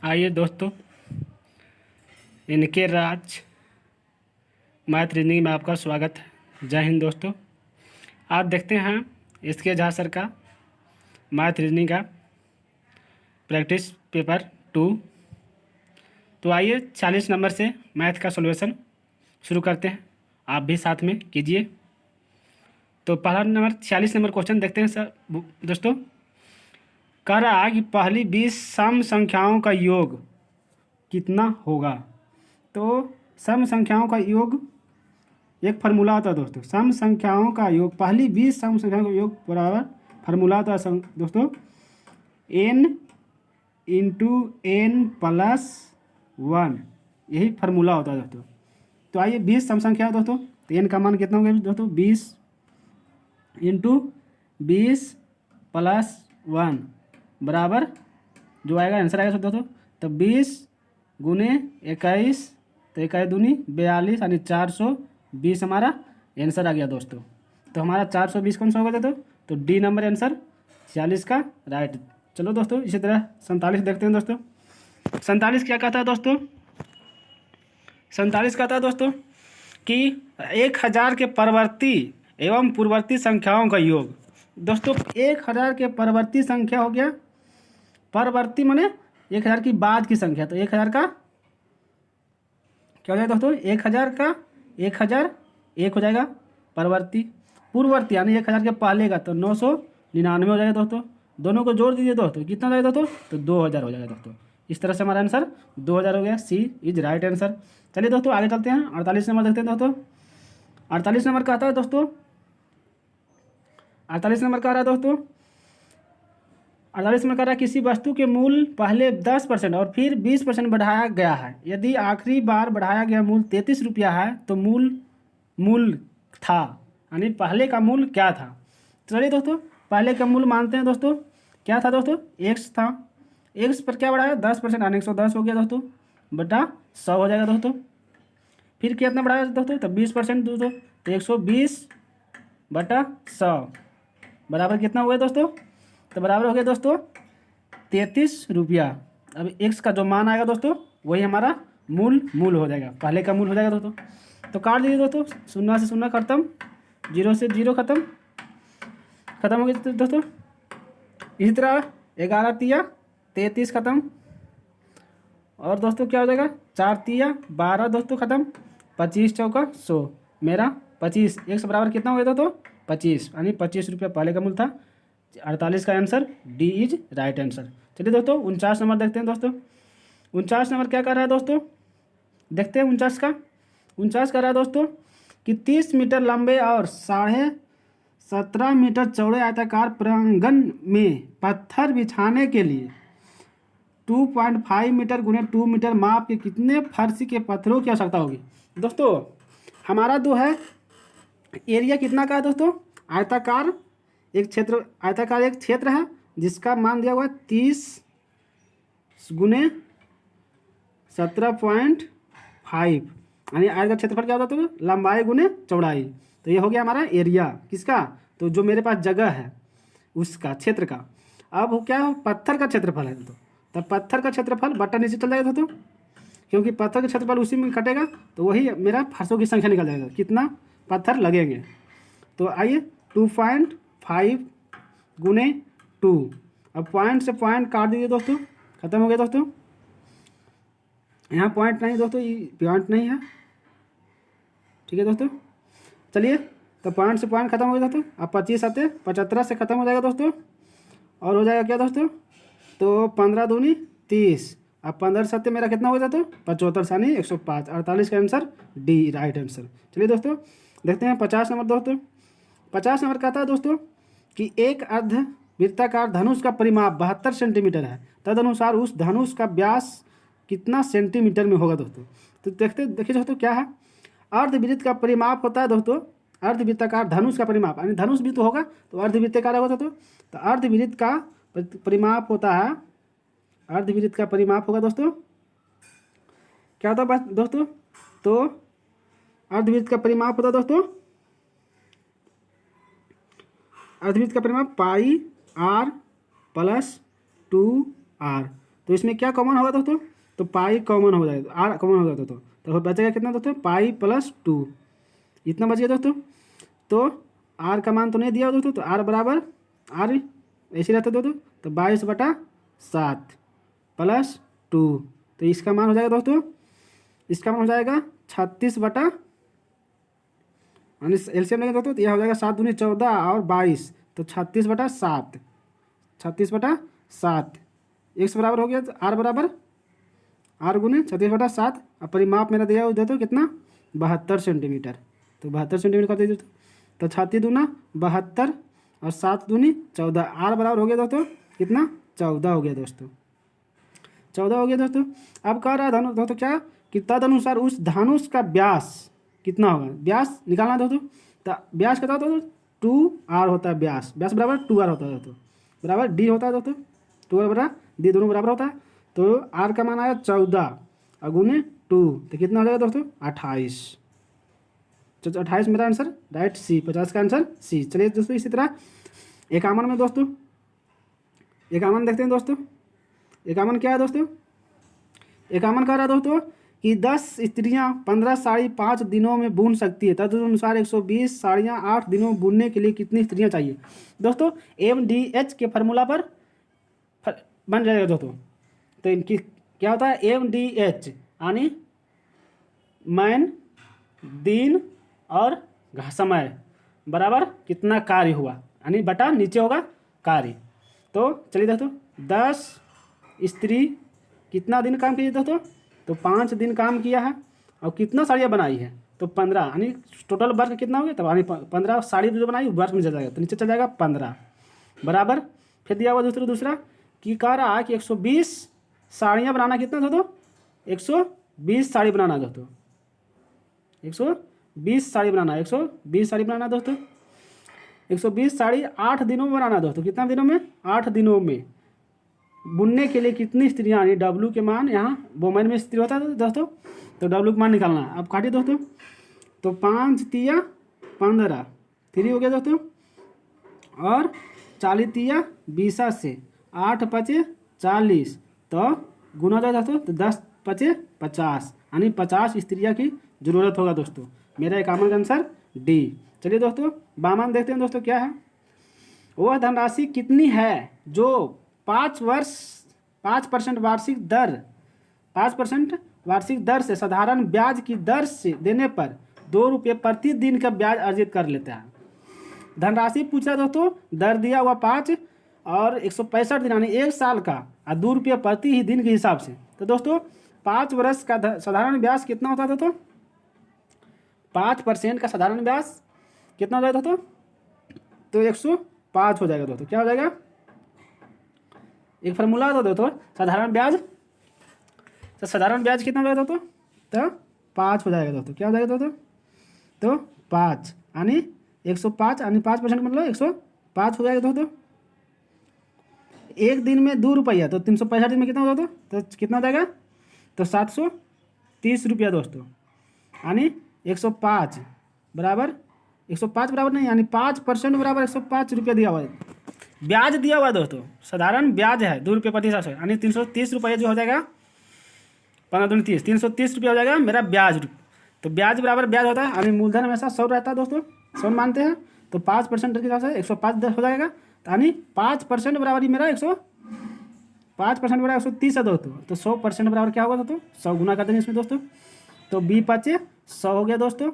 आइए दोस्तों, इनके राज मैथ रीजनिंग में आपका स्वागत है। जय हिंद दोस्तों। आज देखते हैं इसके झा सर का मैथ रीजनिंग का प्रैक्टिस पेपर 2। तो आइए 40 नंबर से मैथ का सॉल्यूशन शुरू करते हैं, आप भी साथ में कीजिए। तो पहला नंबर 46 नंबर क्वेश्चन देखते हैं सर दोस्तों। कह रहा है कि पहली 20 सम संख्याओं का योग कितना होगा। तो सम संख्याओं का योग एक फार्मूला होता है दोस्तों। सम संख्याओं का योग, पहली 20 सम संख्याओं का योग बराबर फार्मूला होता है दोस्तों n इंटू एन प्लस 1। यही फार्मूला होता है दोस्तों। तो आइए 20 सम संख्या है दोस्तों, तो n का मान कितना होगा दोस्तों 20 इंटू 20 प्लस 1 बराबर जो आएगा आंसर आएगा दोस्तों। तो 20 गुने 21, तो 21 दूनी 42 यानी 420 हमारा आंसर आ गया दोस्तों। तो हमारा 420 कौन सा होगा दोस्तों? तो डी नंबर आंसर 46 का राइट। चलो दोस्तों, इसी तरह 47 देखते हैं दोस्तों। 47 क्या कहता है दोस्तों? 47 कहता है दोस्तों कि 1000 के परवर्ती एवं पूर्ववर्ती संख्याओं का योग। दोस्तों 1000 के परवर्ती संख्या हो गया, परवर्ती माने 1000 की बाद की संख्या। तो 1000 का क्या हो जाएगा दोस्तों? 1000 का 1001 हो जाएगा परवर्ती। पूर्ववर्ती यानी 1000 के पहले का तो 999 हो जाएगा दोस्तों। दोनों को जोड़ दीजिए दोस्तों, कितना हो जाएगा दोस्तों? तो 2000 हो जाएगा दोस्तों। इस तरह से हमारा आंसर 2000 हो गया। सी इज राइट आंसर। चलिए दोस्तों आगे चलते हैं। 48 नंबर देखते हैं दोस्तों। 48 नंबर कहता है दोस्तों, 48 नंबर कह रहा है दोस्तों, 48 में कह रहा है किसी वस्तु के मूल्य पहले 10% और फिर 20% बढ़ाया गया है। यदि आखिरी बार बढ़ाया गया मूल्य 33 रुपया है तो मूल्य था, यानी पहले का मूल्य क्या था। चलिए दोस्तों पहले का मूल्य मानते हैं दोस्तों। क्या था दोस्तों? x था। x पर क्या बढ़ाया? 10% यानी 110 हो गया दोस्तों, बटा 100 हो जाएगा दोस्तों। फिर कितना बढ़ाया दोस्तों? तो 20% दोस्तों, तो 120 बटा 100 बराबर कितना हो गया दोस्तों? तो बराबर हो गया दोस्तों 33 रुपया। अब x का जो मान आएगा दोस्तों वही हमारा मूल हो जाएगा, पहले का मूल हो जाएगा दोस्तों। तो काट दीजिए दोस्तों, 0 से 0 खत्म, 0 से 0 खत्म हो गया दोस्तों। इसी तरह 11 तिया 33 खत्म, और दोस्तों क्या हो जाएगा 4 तिया 12 दोस्तों खत्म, 25 चौका 100, मेरा 25 x बराबर कितना हो गया दोस्तों? 25 यानी 25 रुपया पहले का मूल्य था। 48 का answer D is right answer. चलिए दोस्तों 49 नंबर देखते हैं दोस्तों। 49 नंबर क्या कर रहा है दोस्तों? देखते हैं 49 का। 49 कर रहा है दोस्तों कि 30 मीटर लंबे और 17.5 मीटर चौड़े आयताकार प्रांगण में पत्थर बिछाने के लिए 2.5 मीटर गुने 2 मीटर माप के कितने फर्श के पत्थरों की आवश्यकता होगी। दोस्तों हमारा जो है एरिया कितना का है दोस्तों? आयताकार एक क्षेत्र है जिसका मान दिया हुआ है 30 गुने 17.5, यानी आयत का क्षेत्रफल क्या होता है तो लंबाई गुने चौड़ाई। तो ये हो गया हमारा एरिया किसका? तो जो मेरे पास जगह है उसका, क्षेत्र का। अब क्या है? पत्थर का क्षेत्रफल है दोस्तों। तब पत्थर का क्षेत्रफल बटा नीचे चल जाएगा दोस्तों, क्योंकि पत्थर का क्षेत्रफल उसी में कटेगा, तो वही मेरा फर्शों की संख्या निकल जाएगा, कितना पत्थर लगेंगे। तो आइए 2.5 गुने 2। अब पॉइंट से पॉइंट काट दीजिए दोस्तों, खत्म हो गया दोस्तों। यहाँ पॉइंट नहीं दोस्तों, ये पॉइंट नहीं है, ठीक है दोस्तों। चलिए तो पॉइंट से पॉइंट खत्म हो गया दोस्तों। अब 25 आते 75 से खत्म हो जाएगा दोस्तों, और हो जाएगा क्या दोस्तों? तो 15 दूनी 30। अब 15 सत्य मेरा कितना हो गया दोस्तों? 75 यानी 105। 48 का आंसर डी राइट आंसर। चलिए दोस्तों देखते हैं 50 नंबर दोस्तों। 50 नंबर कहता है दोस्तों कि एक अर्धवृत्ताकार धनुष का परिमाप 72 सेंटीमीटर है, तदनुसार उस धनुष का व्यास कितना सेंटीमीटर में होगा दोस्तों। तो देखिए दोस्तों क्या है, अर्धवृत्त का परिमाप होता है दोस्तों, अर्धवृत्ताकार धनुष का परिमाप, यानी धनुष भी तो होगा तो अर्धवृत्ताकार होगा दोस्तों। तो अर्धवृत्त का परिमाप होता है, अर्धवृत्त का परिमाप होगा दोस्तों, क्या होता है दोस्तों? तो अर्धवृत्त का परिमाप होता है दोस्तों, अर्धवृत्त का परिमाप पाई r + 2r तो इसमें क्या कॉमन होगा दोस्तों, तो पाई कॉमन हो जाएगा, आर कॉमन हो जाएगा दोस्तों, तो बचेगा कितना दोस्तों, पाई प्लस 2, इतना बच गया दोस्तों। तो आर का मान तो नहीं दिया दोस्तों, तो आर बराबर आर ऐसे रहता दोस्तों, तो 22/7 प्लस 2, तो इसका मान हो जाएगा दोस्तों, इसका मान हो जाएगा 36 एलसीएम लेंगे दोस्तों, तो यह हो जाएगा 7 दूनी 14 और 22, तो 36/7, 36/7 x बराबर हो गया, तो आर बराबर आर गुने 36/7, और परिमाप मेरा दिया हुआ दोस्तों कितना, 72 सेंटीमीटर, तो 72 सेंटीमीटर कर दीजिए दोस्तों, तो 36 दूना 72 और 7 दूनी 14, आर बराबर हो गया दोस्तों कितना, 14 हो गया दोस्तों, 14 हो गया दोस्तों। अब कह रहा है दोस्तों क्या, कि तदनुसार उस धनुष का व्यास कितना होगा, व्यास निकालना दोस्तों, तो व्यास कितना होता है दोस्तों, 2r होता है व्यास, व्यास बराबर 2r होता है दोस्तों, बराबर डी होता है दोस्तों, 2r बराबर डी दोनों बराबर होता है, तो आर का मान आया 14 और गुने 2, तो कितना हो जाएगा दोस्तों, 28, तो 28 मेरा आंसर राइट सी, 50 का आंसर सी। चलिए दोस्तों इसी तरह एकावन में दोस्तों, एकावन देखते हैं दोस्तों, एकावन क्या है दोस्तों, एकावन कह रहा है दोस्तों कि 10 स्त्रियां 15 साड़ी 5 दिनों में बुन सकती है, तदनुसार 120 साड़ियां 8 दिनों में बुनने के लिए कितनी स्त्रियां चाहिए। दोस्तों MDH के फार्मूला पर बन जाएगा दोस्तों, तो इनकी क्या होता है, MDH यानी मैन, दिन और समय बराबर कितना कार्य हुआ, यानी बटा नीचे होगा कार्य। तो चलिए दोस्तों 10 स्त्री कितना दिन काम किया दोस्तों, तो 5 दिन काम किया है, और कितना साड़ियाँ बनाई है, तो 15, यानी टोटल वर्क कितना हो गया, तो यानी 15 साड़ी जो बनाई वर्क में चल जाएगा, तो नीचे चल जाएगा 15 बराबर। फिर दिया हुआ दूसरा कि कह रहा है कि 120 साड़ियाँ बनाना कितना दोस्तों, 120 साड़ी बनाना दोस्तों, 120 साड़ी बनाना, 120 साड़ी बनाना दोस्तों, 120 साड़ी 8 दिनों में बनाना दोस्तों, कितना दिनों में, 8 दिनों में। बुनने के लिए कितनी स्त्रियाँ, यानी डब्लू के मान, यहाँ वोमेन में स्त्री होता है दोस्तों, तो डब्लू का मान निकालना है। अब काटिए दोस्तों, तो 5 तिया 15 3 हो गया दोस्तों, और 40 तिया 20 से 8 5 40, तो गुना जाए दोस्तों, तो 10 5 50, यानी 50 स्त्रियाँ की जरूरत होगा दोस्तों। मेरा एकावन का आंसर डी। चलिए दोस्तों बामन देखते हैं दोस्तों क्या है, वह धनराशि कितनी है जो 5% वार्षिक दर से साधारण ब्याज की दर से देने पर 2 रुपये प्रति दिन का ब्याज अर्जित कर लेता है। धनराशि पूछा दोस्तों, दर दिया हुआ 5 और 165 दिन यानी 1 साल का, और 2 रुपये प्रति ही दिन के हिसाब से। तो दोस्तों 5 वर्ष का साधारण ब्याज कितना होता है दोस्तों, 5% का साधारण ब्याज कितना हो जाएगा दोस्तों, तो 105 हो जाएगा दोस्तों। क्या हो जाएगा, एक फार्मूला होता दोस्तों साधारण ब्याज, तो साधारण ब्याज कितना हो जाएगा दोस्तों, तो 5 हो जाएगा दोस्तों। क्या हो जाएगा दोस्तों, तो 5 यानी 105 यानी 5% मतलब 105 हो जाएगा दोस्तों। एक दिन में 2 रुपया, तो 365 दिन में कितना हो जाता, तो कितना हो जाएगा, तो 730 रुपया दोस्तों, यानी 105 बराबर 105 बराबर नहीं, यानी 5% बराबर 105 रुपया दिया हुआ है, ब्याज दिया हुआ है दोस्तों, साधारण ब्याज है 2 रुपये प्रति हिसाब से, यानी 330 रुपये जो हो जाएगा 15 दूनी 30, 330 रुपया हो जाएगा मेरा ब्याज। तो ब्याज बराबर ब्याज होता है, यानी मूलधन हमेशा 100 रहता है दोस्तों, 100 मानते हैं, तो 5% के हिसाब से 105 हो जाएगा, यानी 5% बराबर ही मेरा 5% बराबर 130 है दोस्तों, तो 100% बराबर क्या होगा दोस्तों, 100 गुना कर देंगे इसमें दोस्तों, तो 20 5 100 हो गया दोस्तों,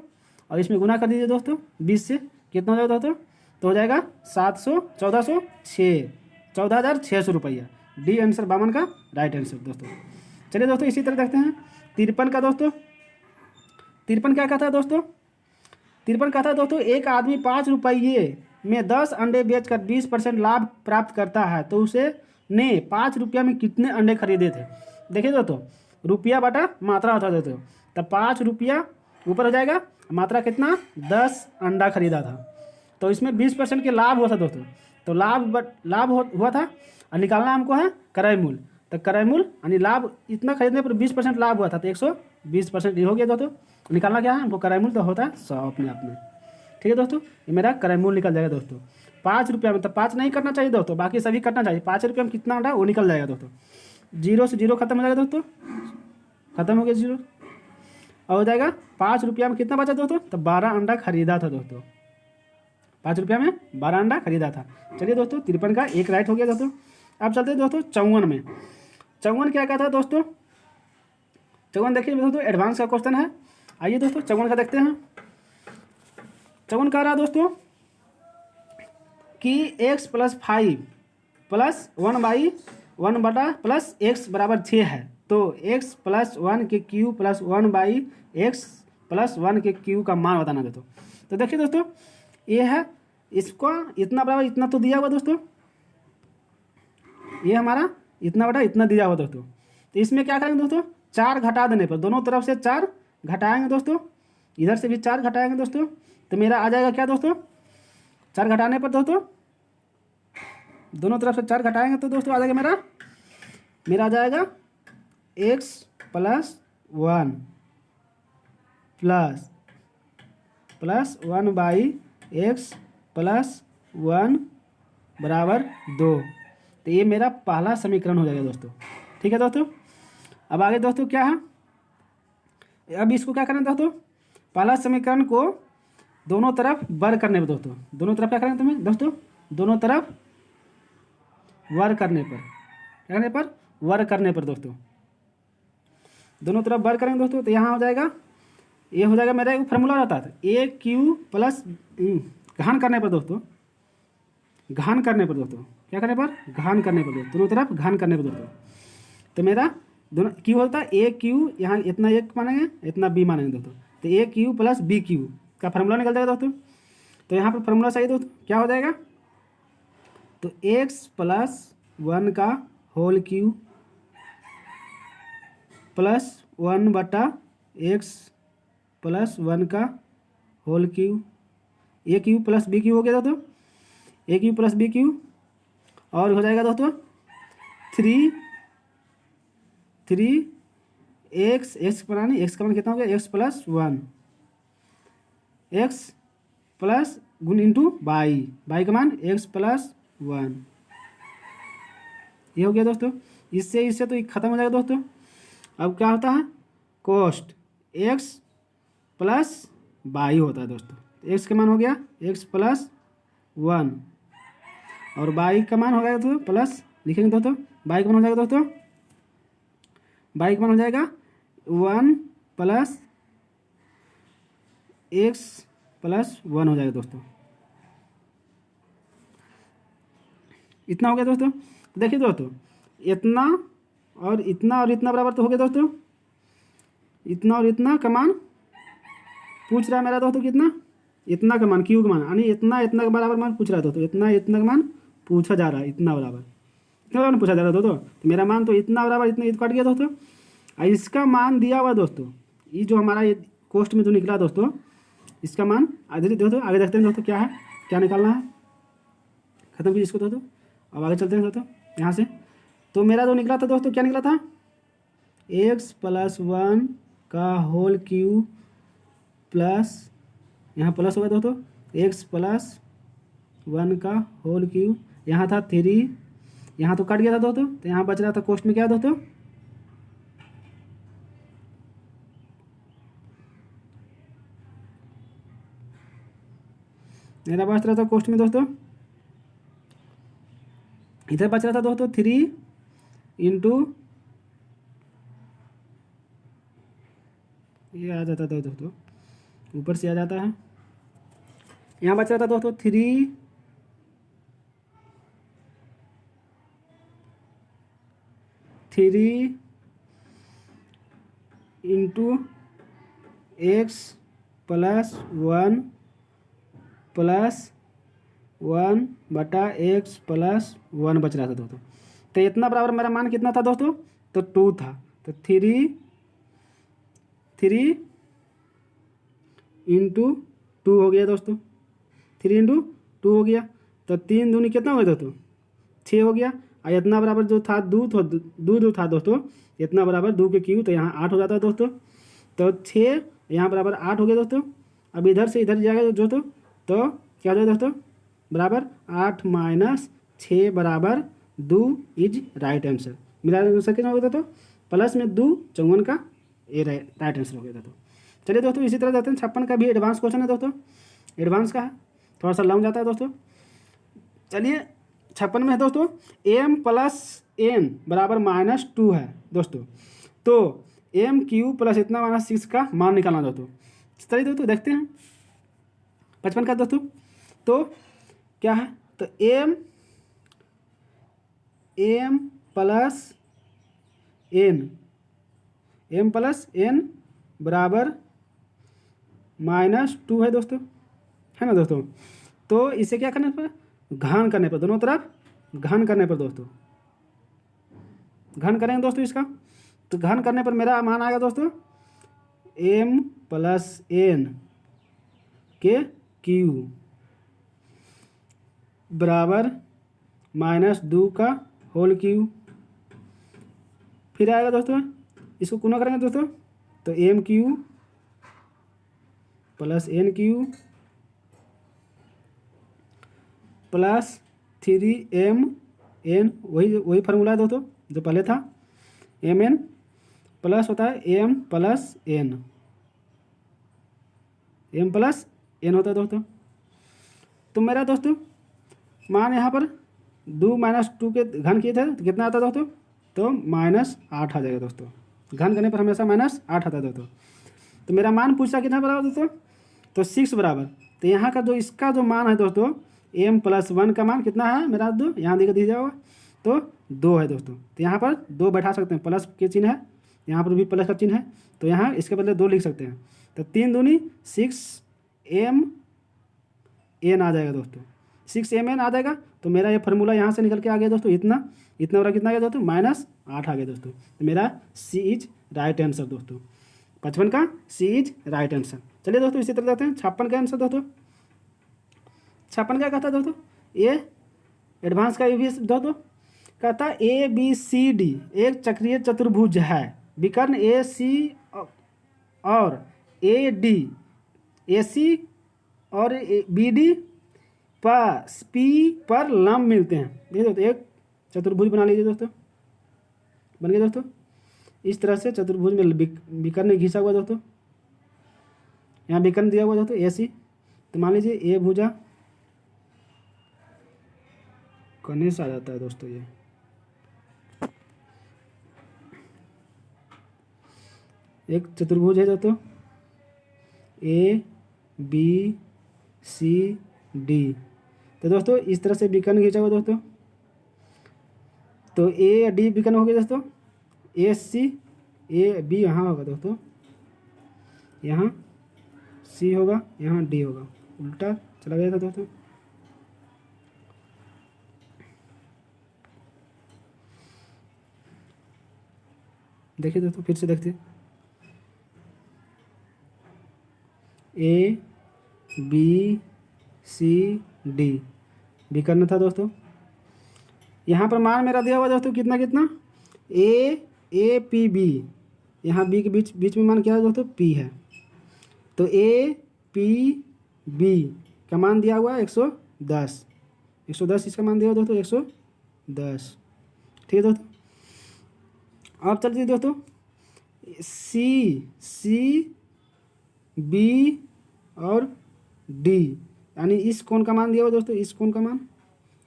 और इसमें गुना कर दीजिए दोस्तों 20 से, कितना हो जाएगा दोस्तों, तो हो जाएगा 14,600 रुपया। डी आंसर बामन का राइट आंसर दोस्तों। चलिए दोस्तों इसी तरह देखते हैं 53 का दोस्तों। 53 क्या कहता है दोस्तों, 53 कहता है दोस्तों, एक आदमी 5 रुपये में 10 अंडे बेचकर 20% लाभ प्राप्त करता है, तो उसे ने 5 रुपया में कितने अंडे खरीदे थे। देखिए दोस्तों रुपया बटा मात्रा होता है दोस्तों, तो 5 रुपया ऊपर हो जाएगा, मात्रा कितना 10 अंडा खरीदा था, तो इसमें 20% के लाभ हुआ था दोस्तों, तो लाभ हुआ था, और निकालना हमको है क्रय मूल्य, तो क्रय मूल्य यानी लाभ इतना खरीदने पर 20% लाभ हुआ था, तो 120% हो गया दोस्तों। निकालना क्या है हमको, क्रय मूल्य तो होता है 100 अपने आप में। ठीक है दोस्तों, ये मेरा क्रय मूल्य निकल जाएगा दोस्तों। 5 रुपया में, तो 5 नहीं करना चाहिए दोस्तों, बाकी सभी करना चाहिए। 5 रुपये में कितना अंडा वो निकल जाएगा दोस्तों, जीरो से जीरो खत्म हो जाएगा दोस्तों, खत्म हो गया जीरो। और हो जाएगा 5 रुपया में कितना बचा दोस्तों, तो 12 अंडा खरीदा था दोस्तों, 5 रुपया में 12 अंडा खरीदा था। चलिए दोस्तों 53 का एक राइट हो गया दोस्तों। अब चलते हैं दोस्तों 54 में। 54 क्या कहता है दोस्तों, 54 देखिए दोस्तों एडवांस का क्वेश्चन है। आइए दोस्तों 54 का देखते हैं। 54 कह रहा है दोस्तों कि x + 5 + 1/1 बटा प्लस एक्स बराबर 6 है, तो x + 1 के क्यू + 1/x + 1 के क्यू का मान बताना दोस्तों। तो देखिए दोस्तों ये है, इसको इतना बराबर इतना तो दिया हुआ दोस्तों, ये हमारा इतना बटा इतना दिया हुआ दोस्तों। तो इसमें क्या करेंगे दोस्तों, 4 घटा देने पर, दोनों तरफ से 4 घटाएंगे दोस्तों, इधर से भी 4 घटाएंगे दोस्तों, तो मेरा आ जाएगा क्या दोस्तों, 4 घटाने पर दोस्तों दोनों तरफ से 4 घटाएंगे तो दोस्तों आ जाएगा मेरा आ जाएगा x + 1 प्लस 1/x + 1 बराबर 2। तो ये मेरा पहला समीकरण हो जाएगा दोस्तों। ठीक है दोस्तों, अब आगे दोस्तों क्या है, अब इसको क्या करना दोस्तों, पहला समीकरण को दोनों तरफ वर्ग करने पर दोस्तों, दोनों तरफ क्या करेंगे तुम्हें दोस्तों, दोनों तरफ वर्ग करने पर, क्या करने पर, वर्ग करने पर दोस्तों, दोनों तरफ वर्ग करेंगे दोस्तों। तो यहाँ हो जाएगा, ये हो जाएगा मेरा एक फार्मूला रहता था AQ प्लस घन करने पर दोस्तों, घन करने पर दोस्तों, क्या करने पर, घन करने पर दोस्तों, दोनों तरफ घन करने पर दोस्तों। तो मेरा दोनों क्यू होता है AQ, यहाँ इतना एक मानेंगे इतना B मानेंगे दोस्तों, तो AQ प्लस BQ का फार्मूला निकल जाएगा दोस्तों। तो यहाँ पर फार्मूला सही दोस्तों क्या हो जाएगा, तो x + 1 का होल क्यू प्लस 1 बटा x + 1 का whole cube, AQ plus BQ हो गया दोस्तों, AQ प्लस BQ, और हो जाएगा दोस्तों 3x, x का मान कितना हो गया, x + 1, x प्लस गुण इंटू बाई का मान x + 1, ये हो गया दोस्तों। इससे तो खत्म हो जाएगा दोस्तों। अब क्या होता है, कोस्ट x + बाई होता है दोस्तों, x का मान हो गया x + 1 और बाई का मान हो गया दोस्तों प्लस, लिखेंगे दोस्तों बाई का मान हो जाएगा दोस्तों, बाई का मान हो जाएगा 1 + x + 1 हो जाएगा दोस्तों। इतना हो गया दोस्तों। देखिए दोस्तों इतना और इतना बराबर तो हो गया दोस्तों, इतना और इतना का मान पूछ रहा है मेरा दोस्तों, कितना, इतना का मान क्यू का मान, यानी इतना के बराबर मान पूछ रहा है दोस्तों, इतना का मान पूछा जा रहा है, इतना बराबर पूछा जा रहा है दोस्तों। तो मेरा मान तो इतना बराबर इतना कट गया दोस्तों, और इसका मान दिया हुआ दोस्तों, ये जो हमारा ये कोष्ट में जो निकला दोस्तों, इसका मान आगे दोस्तों, आगे देखते हैं दोस्तों क्या है, क्या निकालना है, खत्म कीजिए इसको दोस्तों। अब आगे चलते हैं दोस्तों यहाँ से। तो मेरा जो निकला था दोस्तों, क्या निकला था, x + 1 का होल क्यू प्लस, यहाँ प्लस हो गया दोस्तों, x + 1 का होल क्यू, यहाँ था 3, यहाँ तो कट गया था दोस्तों, तो यहाँ बच रहा था कोष्ट में क्या दोस्तों, मेरा बच रहा था कोष्ट में दोस्तों, इधर बच रहा था दोस्तों 3 × ये आ जाता था दोस्तों, ऊपर से आ जाता है, यहाँ बच रहा था दोस्तों 3 × x + 1 + 1 बटा x + 1 बच रहा था दोस्तों। तो इतना बराबर मेरा मान कितना था दोस्तों, तो 2 था, तो 3 × 2 हो गया दोस्तों, 3 × 2 हो गया, तो 3 दूनी कितना हो गया दोस्तों, 6 हो गया। और इतना बराबर जो था दो जो था दोस्तों, इतना बराबर 2 के क्यू, तो यहाँ 8 हो जाता है दोस्तों, तो 6 यहाँ बराबर 8 हो गया दोस्तों। अब इधर से इधर जाएगा दोस्तों, तो क्या हो जाएगा दोस्तों, बराबर 8 - 6 बराबर 2 इज राइट आंसर। मिला सके ना होता तो प्लस में 2 54 का ए राइट आंसर हो गया था। तो चलिए दोस्तों इसी तरह देखते हैं 56 का भी एडवांस क्वेश्चन है दोस्तों, एडवांस का है, थोड़ा सा लंब जाता है दोस्तों। चलिए 56 में है दोस्तों m प्लस n बराबर -2 है दोस्तों, तो एम क्यू प्लस इतना -6 का मान निकालना दोस्तों। चलिए दोस्तों देखते हैं 55 का दोस्तों, तो क्या है, तो m प्लस n बराबर -2 है दोस्तों, है ना दोस्तों। तो इसे क्या करने पर, घन करने पर, दोनों तरफ घन करने पर दोस्तों, घन करेंगे दोस्तों इसका, तो घन करने पर मेरा मान आएगा दोस्तों m प्लस n के क्यू बराबर -2 का होल क्यू। फिर आएगा दोस्तों, इसको गुना करेंगे दोस्तों, तो M cube plus N cube plus 3m n, वही फार्मूला है दोस्तों जो पहले था, एम एन प्लस होता है एम प्लस एन होता है दोस्तों। तो मेरा दोस्तों मान यहाँ पर 2 -2 के घन किए थे तो कितना आता है दोस्तों, तो -8 आ जाएगा दोस्तों, घन करने पर हमेशा -8 आता है दोस्तों। तो मेरा मान पूछा कितना बराबर दोस्तों, तो 6 बराबर, तो यहाँ का जो इसका जो मान है दोस्तों m प्लस 1 का मान कितना है मेरा 2, यहाँ दिख दिया होगा, तो 2 है दोस्तों। तो यहाँ पर 2 बैठा सकते हैं, प्लस के चिन्ह है, यहाँ पर भी प्लस का चिन्ह है, तो यहाँ इसके बदले 2 लिख सकते हैं, तो 3 दूनी 6m n आ जाएगा दोस्तों, 6m n आ जाएगा। तो मेरा ये फार्मूला यहाँ से निकल के आ गया दोस्तों, इतना वाला कितना आ गया दोस्तों, -8 आ गया दोस्तों। तो मेरा सी इज राइट आंसर दोस्तों, 55 का सी इज राइट आंसर। चलिए दोस्तों इसी तरह जाते हैं 56 का आंसर दोस्तों। 56 क्या कहता है दोस्तों, ये एडवांस का ये भी दोस्तों कहता है ABCD एक चक्रीय चतुर्भुज है, विकर्ण AC और AD, AC और BD पर P पर लंब मिलते हैं। देखिए दोस्तों एक चतुर्भुज बना लीजिए दोस्तों, बन गया दोस्तों। इस तरह से चतुर्भुज में विकर्ण घिसा हुआ दोस्तों, यहाँ विकर्ण दिया हुआ दोस्तों AC, तो मान लीजिए ए भुजा कनिष्ठ आ जाता है दोस्तों, ये एक चतुर्भुज है दोस्तों ABCD, तो दोस्तों इस तरह से विकर्ण खींचा हुआ दोस्तों, तो A D विकर्ण हो गया दोस्तों, AC AB यहाँ होगा दोस्तों, यहाँ C होगा, यहाँ D होगा, उल्टा चला गया था दोस्तों। देखिए दोस्तों फिर से देखते हैं, ABCD विकर्ण था दोस्तों। यहाँ पर मान मेरा दिया हुआ दोस्तों कितना APB, यहाँ B के बीच में मान क्या है दोस्तों, P है, तो APB का मान दिया हुआ है 110 इसका मान दिया हुआ दोस्तों 110, ठीक है दोस्तों। अब चलते दोस्तों CB और D, यानी इस कोण का मान दिया हुआ दोस्तों, इस कोण का मान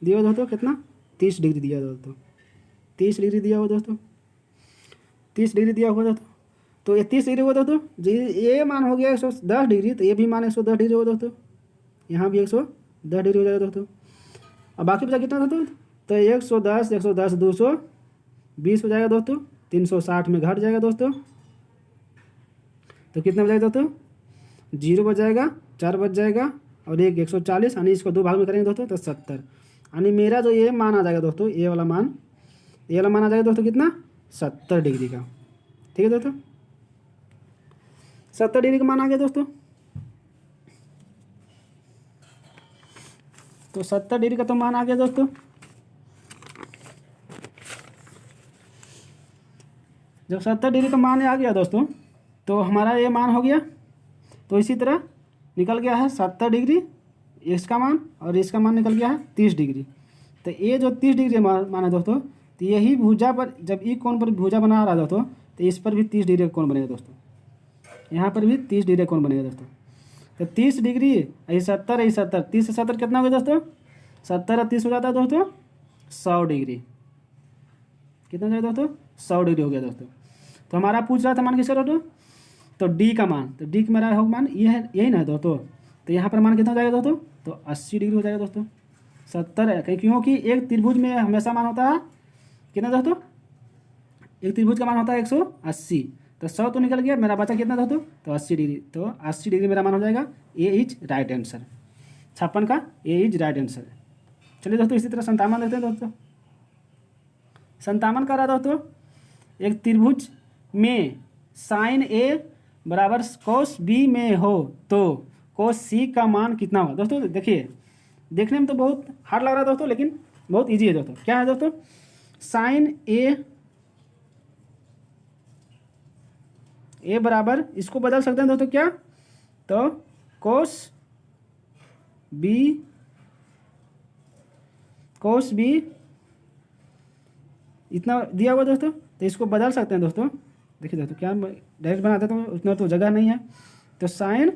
दिया हुआ दोस्तों कितना, 30 डिग्री दिया हुआ दोस्तों, 30 डिग्री दिया हुआ दोस्तों, 30 डिग्री दिया हुआ दोस्तों। तो ये 30 डिग्री हुआ दोस्तों, ये मान हो गया 110 डिग्री, तो ये भी मान 110 डिग्री होगा दोस्तों, यहाँ भी 110 डिग्री हो जाएगा दोस्तों। अब बाकी बचा कितना दोस्तों, तो 110 220 हो जाएगा दोस्तों, 360 में घट जाएगा दोस्तों, तो कितना बच जाएगा दोस्तों, 0 बच जाएगा, 4 बच जाएगा और 140, यानी इसको 2 भाग में करेंगे दोस्तों तो 70, यानी मेरा जो ये मान आ जाएगा दोस्तों, ये वाला मान आ जाएगा दोस्तों कितना, 70 डिग्री का, ठीक है दोस्तों। 70 डिग्री का मान आ गया दोस्तों, तो 70 डिग्री का तो मान आ गया दोस्तों। जब 70 डिग्री का मान आ गया दोस्तों, तो हमारा ये मान हो गया, तो इसी तरह निकल गया है 70 डिग्री इसका मान, और इसका मान निकल गया है 30 डिग्री। तो ये जो 30 डिग्री मान है दोस्तों, तो यही भुजा पर जब ई कोण पर भुजा बना रहा दोस्तों, तो इस पर भी 30 डिग्री का कोण बनेगा दोस्तों, यहाँ पर भी 30 डिग्री का कोण बनेगा दोस्तों। तो 30 डिग्री, यही 70, यही 70, 30 से 70 कितना हो गया दोस्तों, 70 और 30 हो जाता है दोस्तों 100 डिग्री। कितना हो जाएगा दोस्तों, 100 डिग्री हो गया दोस्तों। तो हमारा पूछ रहा था मान किसका दोस्तों, तो डी का मान, तो डी का मेरा हो मान ये है, यही ना दोस्तों। तो यहाँ पर मान कितना हो जाएगा दोस्तों, तो 80 डिग्री हो जाएगा दोस्तों। 70 है क्योंकि एक त्रिभुज में हमेशा मान होता है कितना दोस्तों, एक त्रिभुज का मान होता है 180, तो 100 तो निकल गया, मेरा बचा कितना दोस्तों, तो 80 डिग्री। तो 80 डिग्री मेरा मान हो जाएगा, ए इज राइट आंसर। 56 का ए इज राइट आंसर। चलिए दोस्तों इसी तरह 57 देखते हैं दोस्तों। 57 का रहा दोस्तों, एक त्रिभुज में साइन ए बराबर कोस बी में हो तो कोस सी का मान कितना होगा दोस्तों। देखिए देखने में तो बहुत हार्ड लग रहा है दोस्तों, लेकिन बहुत इजी है दोस्तों। क्या है दोस्तों, साइन ए बराबर, इसको बदल सकते हैं दोस्तों क्या, तो कोस बी इतना दिया हुआ दोस्तों, तो इसको बदल सकते हैं दोस्तों। देखिए दोस्तों क्या डायरेक्ट बनाते तो उतना तो जगह नहीं है, तो साइन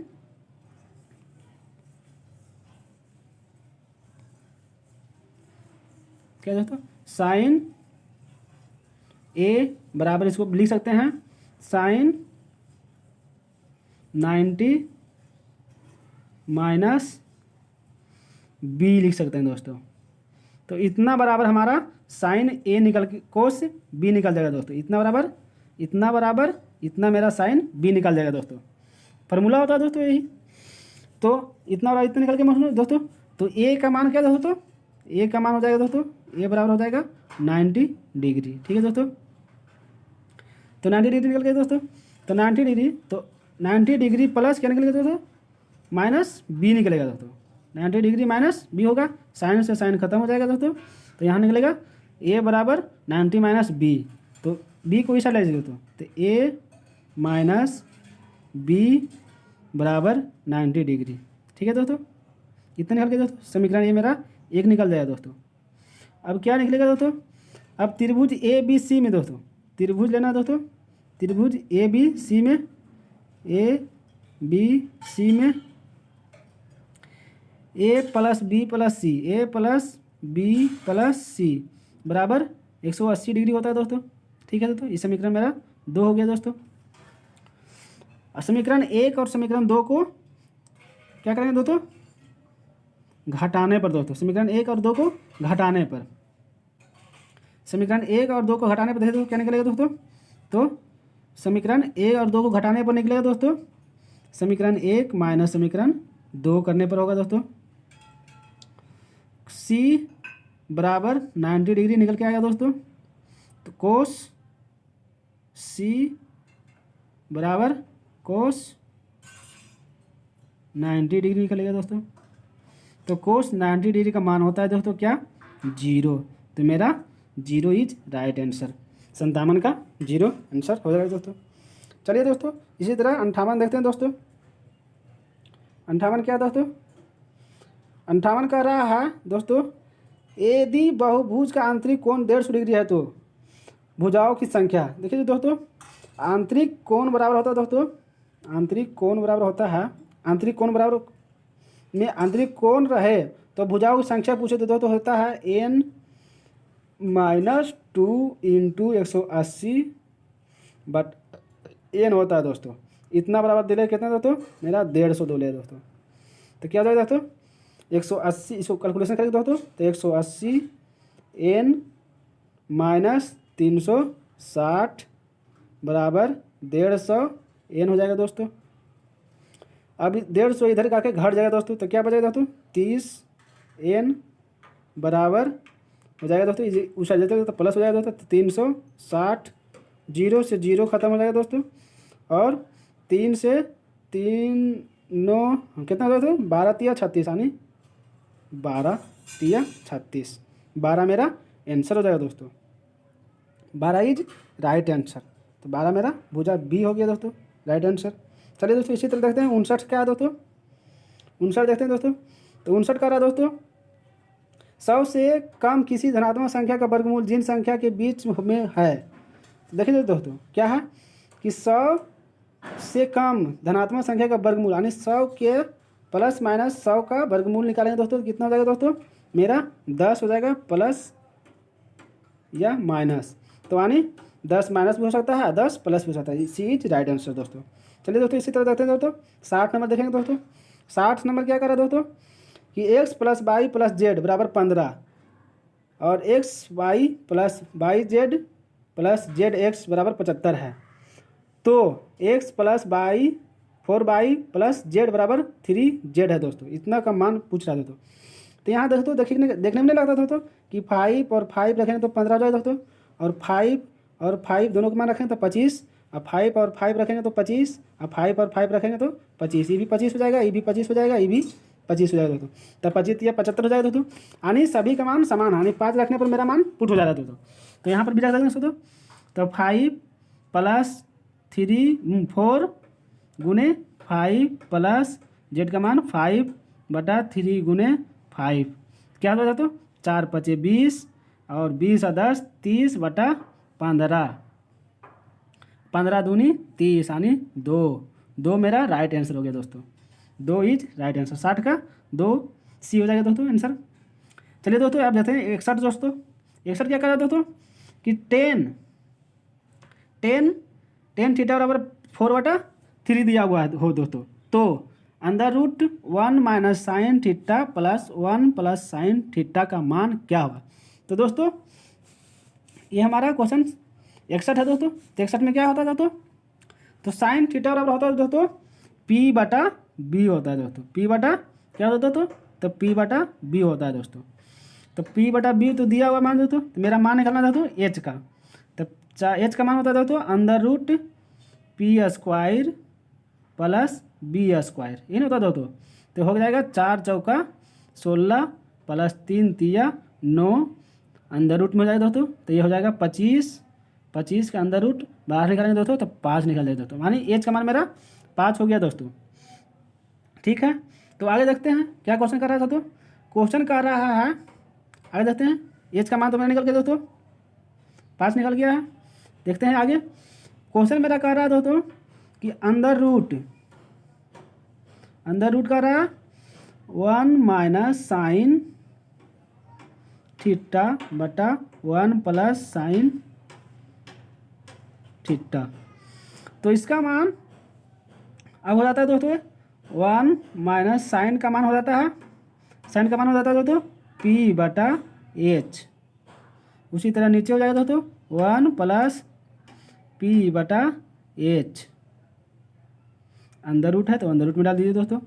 क्या दोस्तों, साइन ए बराबर इसको लिख सकते हैं साइन 90 माइनस बी लिख सकते हैं दोस्तों। तो इतना बराबर हमारा साइन ए निकल के कोस बी निकल जाएगा दोस्तों। इतना बराबर इतना मेरा साइन बी निकल जाएगा दोस्तों। फार्मूला होता है दोस्तों यही। तो इतना बराबर इतना निकल के दोस्तों, तो ए का मान क्या दोस्तों, ए का मान हो जाएगा दोस्तों, ए बराबर हो जाएगा 90 डिग्री। ठीक है दोस्तों, तो 90 डिग्री निकल गया दोस्तों। तो 90 डिग्री प्लस क्या निकल गया दोस्तों, माइनस बी निकलेगा दोस्तों। 90 डिग्री माइनस बी होगा, साइन से साइन खत्म हो जाएगा दोस्तों। तो यहाँ निकलेगा ए बराबर 90 माइनस बी, तो बी को इस साइड ले दोस्तों, तो ए माइनस बी बराबर 90 डिग्री। ठीक है दोस्तों, इतना निकल गया दोस्तों। समीकरण ये मेरा एक निकल जाएगा दोस्तों। अब क्या निकलेगा दोस्तों, अब त्रिभुज ए बी सी में दोस्तों, त्रिभुज लेना दोस्तों, त्रिभुज ए बी सी में ए प्लस बी प्लस सी बराबर 180 डिग्री होता है दोस्तों। ठीक है दोस्तों, इस समीकरण मेरा 2 हो गया दोस्तों। और समीकरण 1 और समीकरण 2 को क्या करेंगे दोस्तों, घटाने पर दोस्तों। समीकरण 1 और 2 को घटाने पर, समीकरण 1 और 2 को घटाने पर देखिए क्या निकलेगा दोस्तों, तो समीकरण 1 और 2 को घटाने पर निकलेगा दोस्तों, समीकरण 1 माइनस समीकरण 2 करने पर होगा दोस्तों। सी बराबर 90 डिग्री निकल के आएगा दोस्तों, तो कोस सी बराबर कोस 90 डिग्री निकलेगा दोस्तों। तो कोस 90 डिग्री का मान होता है दोस्तों क्या, 0। तो मेरा 0 इज राइट आंसर। 57 का 0 आंसर हो जाएगा दोस्तों। चलिए दोस्तों इसी तरह 58 देखते हैं दोस्तों। 58 क्या दोस्तों, 58 का रहा है दोस्तों, यदि बहुभुज का आंतरिक कोण 150 डिग्री है तो भुजाओं की संख्या। देखिए दोस्तों, आंतरिक कोण बराबर होता है दोस्तों, आंतरिक कोण बराबर होता है, आंतरिक कोण बराबर में आंतरिक कोण रहे तो भुजाओं की संख्या पूछे तो दोस्तों होता है n minus 2 into 180 but n होता है दोस्तों। इतना बराबर दिले कितना दोस्तों, मेरा 150 दिले दोस्तों। तो क्या हो जाएगा दोस्तों, 180, इसको कैलकुलेशन करेंगे दोस्तों, तो 180 n माइनस 360 बराबर 150 n हो जाएगा दोस्तों। अब 150 इधर का के घट जाएगा दोस्तों, तो क्या बचेगा दोस्तों, 30 n बराबर हो जाएगा दोस्तों, उस साइड जाते तो प्लस हो जाएगा दोस्तों, 360, 0 से 0 खत्म हो जाएगा दोस्तों, और 3 से 3 9 कितना दोस्तों, 12 तिया 36, यानी 12 तिया 36, 12 मेरा आंसर हो जाएगा दोस्तों। 12 इज राइट आंसर। तो 12 मेरा भुजा बी हो गया दोस्तों, राइट आंसर। चलिए दोस्तों इसी तरह देखते हैं 59 क्या है दोस्तों, 59 देखते हैं दोस्तों। तो 59 का रहा दोस्तों, 100 से कम किसी धनात्मक संख्या का वर्गमूल जिन संख्या के बीच में है। देखिए दोस्तों क्या है कि 100 से कम धनात्मक संख्या का वर्गमूल यानी 100 के प्लस माइनस 100 का वर्गमूल निकालेंगे दोस्तों, कितना हो जाएगा दोस्तों, मेरा 10 हो जाएगा प्लस या माइनस। तो यानी 10 माइनस भी हो सकता है, 10 प्लस भी हो सकता है। सी इज राइट आंसर दोस्तों। चलिए दोस्तों इसी तरह देखते हैं दोस्तों 60 नंबर देखेंगे दोस्तों। 60 नंबर क्या कर रहा है दोस्तों कि x plus Y plus Z बराबर 15 और X Y plus Y Z plus Z X बराबर 75 है। तो x plus Y 4y plus Z बराबर 3z है दोस्तों। इतना का मान पूछ रहा है दोस्तों। तो यहाँ दोस्तों देखने में नहीं लगता दोस्तों कि 5 और 5 रखेंगे तो 15 हो जाएगा दोस्तों, और 5 और 5 दोनों का मान रखेंगे तो 25, और 5 और 5 रखेंगे तो 25, और 5 और 5 रखेंगे तो 25। ये भी 25 हो जाएगा, ये भी 25 हो जाएगा, ये भी 25 हो जाएगा दोस्तों। तब 25 या 75 हो जाएगा दोस्तों। यानी सभी का मान समान है, यानी 5 रखने पर मेरा मान पुट हो जाएगा दोस्तों। तो यहाँ पर भी रख सकते हैं दोस्तों। तो 5 प्लस 4 गुने 5 प्लस जेड का मान 5/3 गुने 5 क्या हो जाता तो 4 5 20 और 20 और 10 30/15, 15 दूनी 30 यानी 2 मेरा राइट आंसर हो गया दोस्तों। 2 इज राइट आंसर। 60 का 2 सी हो जाएगा दोस्तों आंसर। चलिए दोस्तों आप देखते हैं 61 दोस्तों। 61 क्या कर रहा है दोस्तों कि 10 थीटा बराबर 4/3 दिया हुआ है हो दोस्तों। तो under root 1 minus sine theta plus 1 plus sine theta का मान क्या होगा। तो दोस्तों ये हमारा क्वेश्चन 61 है दोस्तों। तो 61 में क्या होता है दोस्तों, तो साइन थीटा बराबर होता है दोस्तों P/B होता है दोस्तों। P बटा क्या होता है दोस्तों, तो P/B होता है दोस्तों। तो P/B तो दिया हुआ मान दोस्तों, तो मेरा मान निकालना था दोस्तों H का। तो H का मान होता है दोस्तों under root P² plus B², ये नहीं होता दोस्तों। तो हो जाएगा 4 चौका 16 प्लस 3 तिया 9 अंडर रूट में हो जाएगा दोस्तों। तो ये हो जाएगा 25 का अंडर रूट बाहर निकालेंगे दोस्तों तो 5 निकल जाएगा दोस्तों। यानी एच का मान मेरा 5 हो गया दोस्तों। ठीक है, तो आगे देखते हैं क्या क्वेश्चन कर रहा था। तो क्वेश्चन कर रहा है, आगे देखते हैं एच का मान तो मेरा निकल गया दोस्तों, 5 निकल गया है। देखते हैं आगे क्वेश्चन मेरा कह रहा है दोस्तों कि अंडर रूट कर रहा है 1 माइनस साइन थीटा बटा 1 प्लस साइन थीटा। तो इसका मान अब हो जाता है दोस्तों 1 माइनस साइन का मान हो जाता है, साइन का मान हो जाता है दोस्तों P/H। उसी तरह नीचे हो जाएगा दोस्तों 1 प्लस P/H। अंदर रूट है तो अंदर रूट में डाल दीजिए दोस्तों।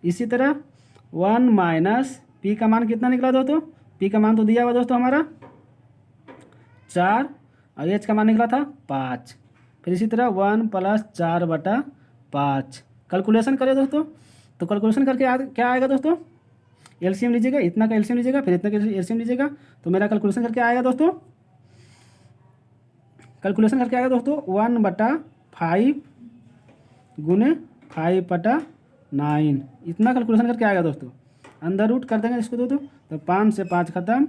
इसी तरह 1 माइनस P का मान कितना निकला दोस्तों, P का मान तो दिया हुआ दोस्तों हमारा 4 और H का मान निकला था 5। फिर इसी तरह 1 प्लस 4/5 कैलकुलेशन करें दोस्तों। तो कैलकुलेशन करके क्या आएगा दोस्तों, एलसीएम लीजिएगा, इतना का एलसीएम लीजिएगा, फिर इतना का एलसीएम लीजिएगा। तो मेरा कैलकुलेशन करके आएगा दोस्तों, कैलकुलेशन करके आएगा दोस्तों 1/5 गुने 5/9, इतना कैलकुलेशन करके आएगा दोस्तों। अंदर रूट कर देंगे इसको दोस्तों, तो 5 से 5 खत्म,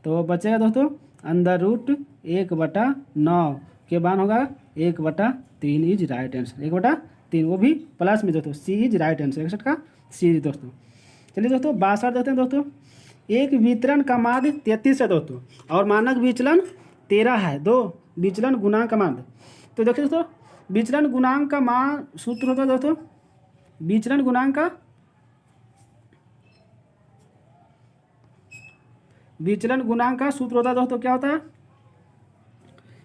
तो बचेगा दोस्तों अंदर रूट 1/9 के मान होगा 1/3 इज राइट आंसर। 1/3 वो भी प्लस में दोस्तों, सी इज राइट आंसर। 61 का सी दोस्तों। चलिए दोस्तों 62 देते हैं दोस्तों। एक वितरण का माध्य 33 है दोस्तों और मानक विचलन 13 है। 2 विचलन गुणांक का माध्य। तो देखिए दोस्तों विचलन गुणांक का मान सूत्र होता है दोस्तों, विचलन गुणांक का सूत्र होता है दोस्तों, क्या होता है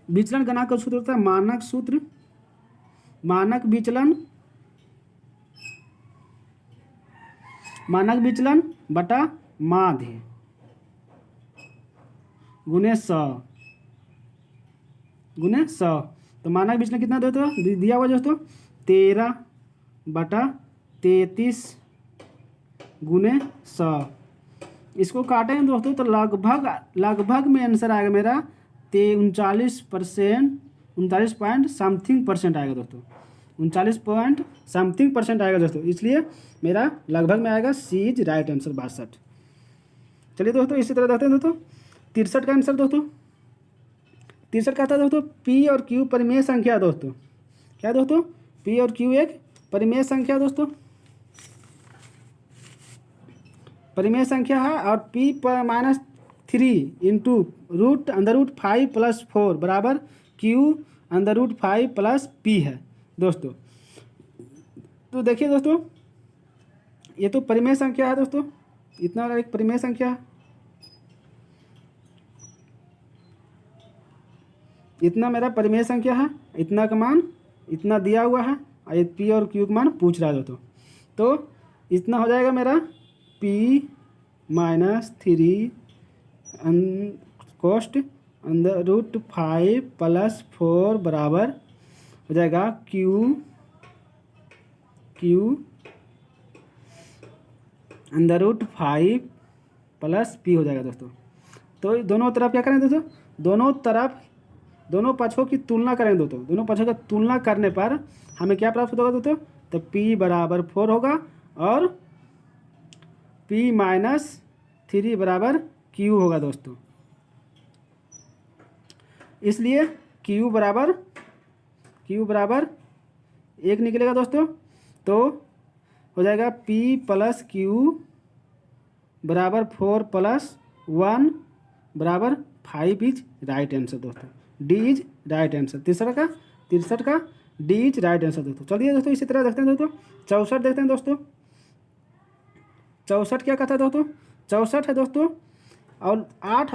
विचलन गुणांक का सूत्र होता है मानक सूत्र, मानक विचलन बटा माध्य गुने 100। तो मानक विचलन कितना दोस्तों दिया हुआ दोस्तों 13/33 गुने 100। इसको काटेंगे दोस्तों तो लगभग में आंसर आएगा मेरा 39%, 39 पॉइंट समथिंग परसेंट आएगा दोस्तों, 39 पॉइंट समथिंग परसेंट आएगा दोस्तों। इसलिए मेरा लगभग में आएगा सी इज राइट आंसर 62। चलिए दोस्तों इसी तरह देखते हैं दोस्तों 63 का आंसर दोस्तों। 63 का था दोस्तों पी और क्यू परिमेय संख्या दोस्तों। क्या दोस्तों? पी और क्यू एक परिमेय संख्या दोस्तों, परिमेय संख्या है। और पी -3 इंटू √5 + 4 बराबर क्यू √5 + पी है दोस्तों। तो देखिए दोस्तों ये तो परिमेय संख्या है दोस्तों, इतना एक परिमेय संख्या है, इतना मेरा परिमेय संख्या है, इतना का मान इतना दिया हुआ है और पी और क्यू का मान पूछ रहा है दोस्तों। तो इतना हो जाएगा मेरा P -3 कोष्ट √5 + 4 बराबर हो जाएगा Q √5 + P हो जाएगा दोस्तों। तो दोनों तरफ क्या करें दोस्तों? दोनों पक्षों की तुलना करें दोस्तों। दोनों पक्षों की तुलना करने पर हमें क्या प्राप्त होगा दोस्तों? तो P = 4 होगा और P -3 = Q होगा दोस्तों। इसलिए Q बराबर 1 निकलेगा दोस्तों। तो हो जाएगा P + Q बराबर 4 + 1 बराबर 5 इज राइट आंसर दोस्तों। D is right answer. 63 का डी इज राइट आंसर दोस्तों। चलिए दोस्तों इसी तरह देखते हैं दोस्तों 64 देखते हैं दोस्तों। 64 क्या कहता है दोस्तों? 64 है दोस्तों और 8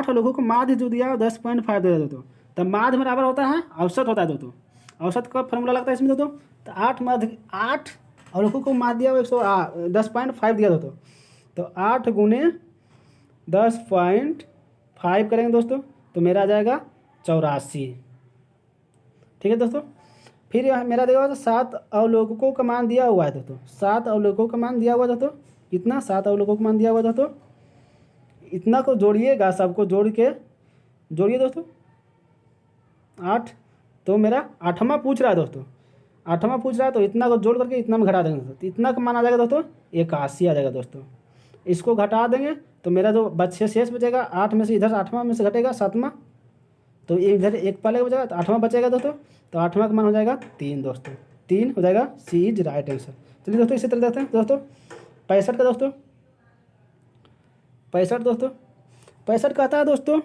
लोगों को माध्य जो दिया 10.5 दिया दोस्तों। तो माध्य बराबर होता है औसत होता है दोस्तों। औसत का फॉर्मूला लगता है इसमें दोस्तों। तो 8 और लोगों को माध्य दिया 10.5 दिया दोस्तों। तो 8 × 10.5 करेंगे दोस्तों तो मेरा आ जाएगा 84। ठीक है दोस्तों। फिर मेरा देखा 7 अवलोककों का मान दिया हुआ है दोस्तों। 7 अवलोककों का मान दिया हुआ दोस्तों। कितना? 7 अवलोककों का मान दिया हुआ दोस्तों। इतना को जोड़िएगा, सबको जोड़ के जोड़िए दोस्तों 8। तो मेरा 8वां पूछ रहा है दोस्तों। 8वां पूछ रहा है तो इतना को जोड़ करके इतना में घटा देंगे दोस्तों। तो इतना का मान आ जाएगा दोस्तों 81 आ जाएगा दोस्तों। इसको घटा देंगे तो मेरा जो शेष बचेगा 8 में से इधर 8वां में से घटेगा 7वां, तो इधर एक पहले बचेगा तो 8वां बचेगा दोस्तों। तो 8वां का मान हो जाएगा 3 दोस्तों। 3 हो जाएगा सी इज राइट आंसर। चलिए दोस्तों इसी तरह देखते हैं दोस्तों 65 का दोस्तों। 65 कहता है दोस्तों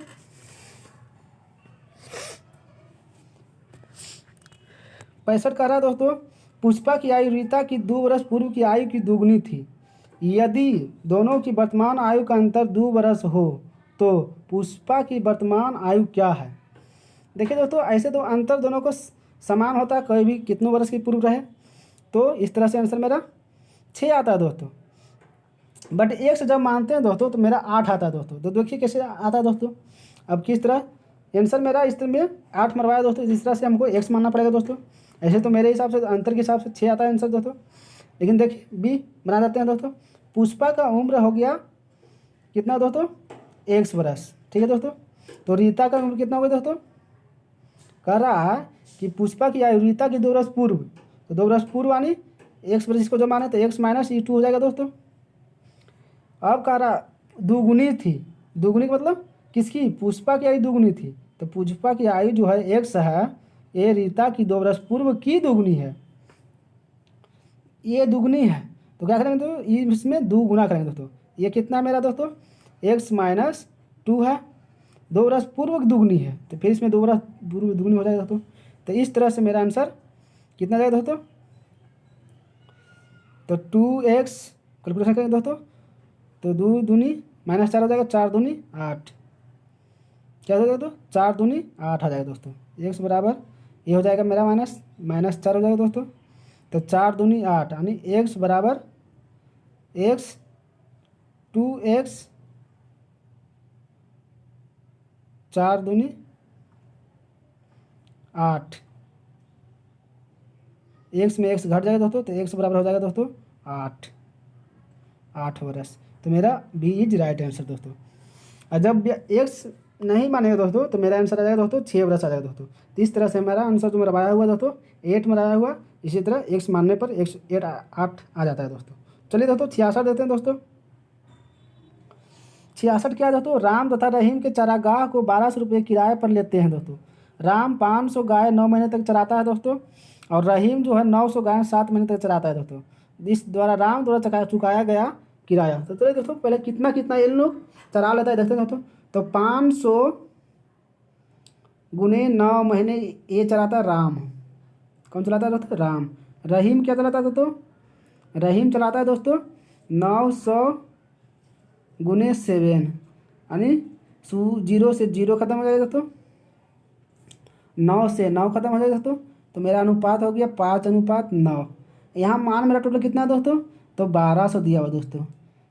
कह रहा है दोस्तों पुष्पा की आयु रीता की 2 वर्ष पूर्व की आयु की दुगनी थी। यदि दोनों की वर्तमान आयु का अंतर 2 वर्ष हो तो पुष्पा की वर्तमान आयु क्या है? देखिए दोस्तों ऐसे तो अंतर दोनों को समान होता है, कोई भी कितनों वर्ष की पूर्व रहे। तो इस तरह से आंसर मेरा 6 आता है दोस्तों। बट 1 से जब मानते हैं दोस्तों तो मेरा 8 आता है दोस्तों। तो देखिए कैसे आता है दोस्तों। अब किस तरह आंसर मेरा इस तरह में 8 मरवाया दोस्तों। इस तरह से हमको x मानना पड़ेगा दोस्तों। ऐसे तो मेरे हिसाब से अंतर के हिसाब से 6 आता है आंसर दोस्तों। लेकिन देखिए बी बना देते हैं दोस्तों। पुष्पा का उम्र हो गया कितना दोस्तों? 1 वर्ष। ठीक है दोस्तों। तो रीता का उम्र कितना हो गया दोस्तों? कह रहा है कि पुष्पा की आयु रीता की 2 वर्ष पूर्व, तो 2 वर्ष पूर्व यानी 1 वर्ष इसको जो माने तो x - E2 हो जाएगा दोस्तों। अब कह रहा दुगुनी थी। दुगुनी का मतलब किसकी? पुष्पा की आयु दुगुनी थी। तो पुष्पा की आयु जो है x है, ये रीता की 2 वर्ष पूर्व की दुगुनी है। ये दुगुनी है तो क्या करेंगे तो इसमें 2 गुना करेंगे दोस्तों। ये कितना मेरा दोस्तों? x - 2 है। 2 वर्ष पूर्व दुगुनी है तो फिर इसमें 2 वर्ष पूर्व दुगुनी हो जाएगा दोस्तों। तो इस तरह से मेरा आंसर कितना जाएगा दोस्तों? तो 2x कैलकुलेशन करेंगे दोस्तों तो 2 दूनी -4 हो जाएगा, 4 दूनी 8। क्या हो जाएगा दोस्तों? 4 दूनी 8 आ जाएगा दोस्तों। x बराबर ये हो जाएगा मेरा -4 हो जाएगा दोस्तों। तो 4 दूनी 8 यानी x बराबर 2x 4 दूनी 8। x में x घट जाएगा दोस्तों तो x बराबर हो जाएगा दोस्तों 8 वर्ष। तो मेरा बी इज राइट आंसर दोस्तों। और जब x नहीं मानेगा दोस्तों तो मेरा आंसर आ जाएगा दोस्तों 6 वर्ष आ जाएगा दोस्तों। तो इस तरह से मेरा आंसर जो मेरा आया हुआ दोस्तों 8 में आया हुआ। इसी तरह x मानने पर 8 आ जाता है दोस्तों। चलिए दोस्तों 66 देते हैं दोस्तों। 66 क्या है दोस्तों, राम तथा रहीम के चारागाह को 1200 रुपये किराए पर लेते हैं दोस्तों। राम 500 गाय 9 महीने तक चराता है दोस्तों, और रहीम जो है 900 गाय 7 महीने तक चराता है दोस्तों। इस द्वारा राम द्वारा चुकाया गया किराया। तो चलिए दोस्तों पहले कितना कितना ये लोग चरा लेता है देखते हैं दोस्तों। तो 500 गुने 9 महीने ये चलाता है राम। कौन चलाता है दोस्तों, राम। रहीम क्या चलाता है दोस्तों, रहीम चलाता है दोस्तों 900 गुने 7, यानी 0 से 0 खत्म हो जाएगा दोस्तों, 9 से 9 खत्म हो जाएगा दोस्तों। तो मेरा अनुपात हो गया 5:9। यहाँ मान मेरा टोटल कितना है दोस्तों, तो 1200 दिया हुआ दोस्तों।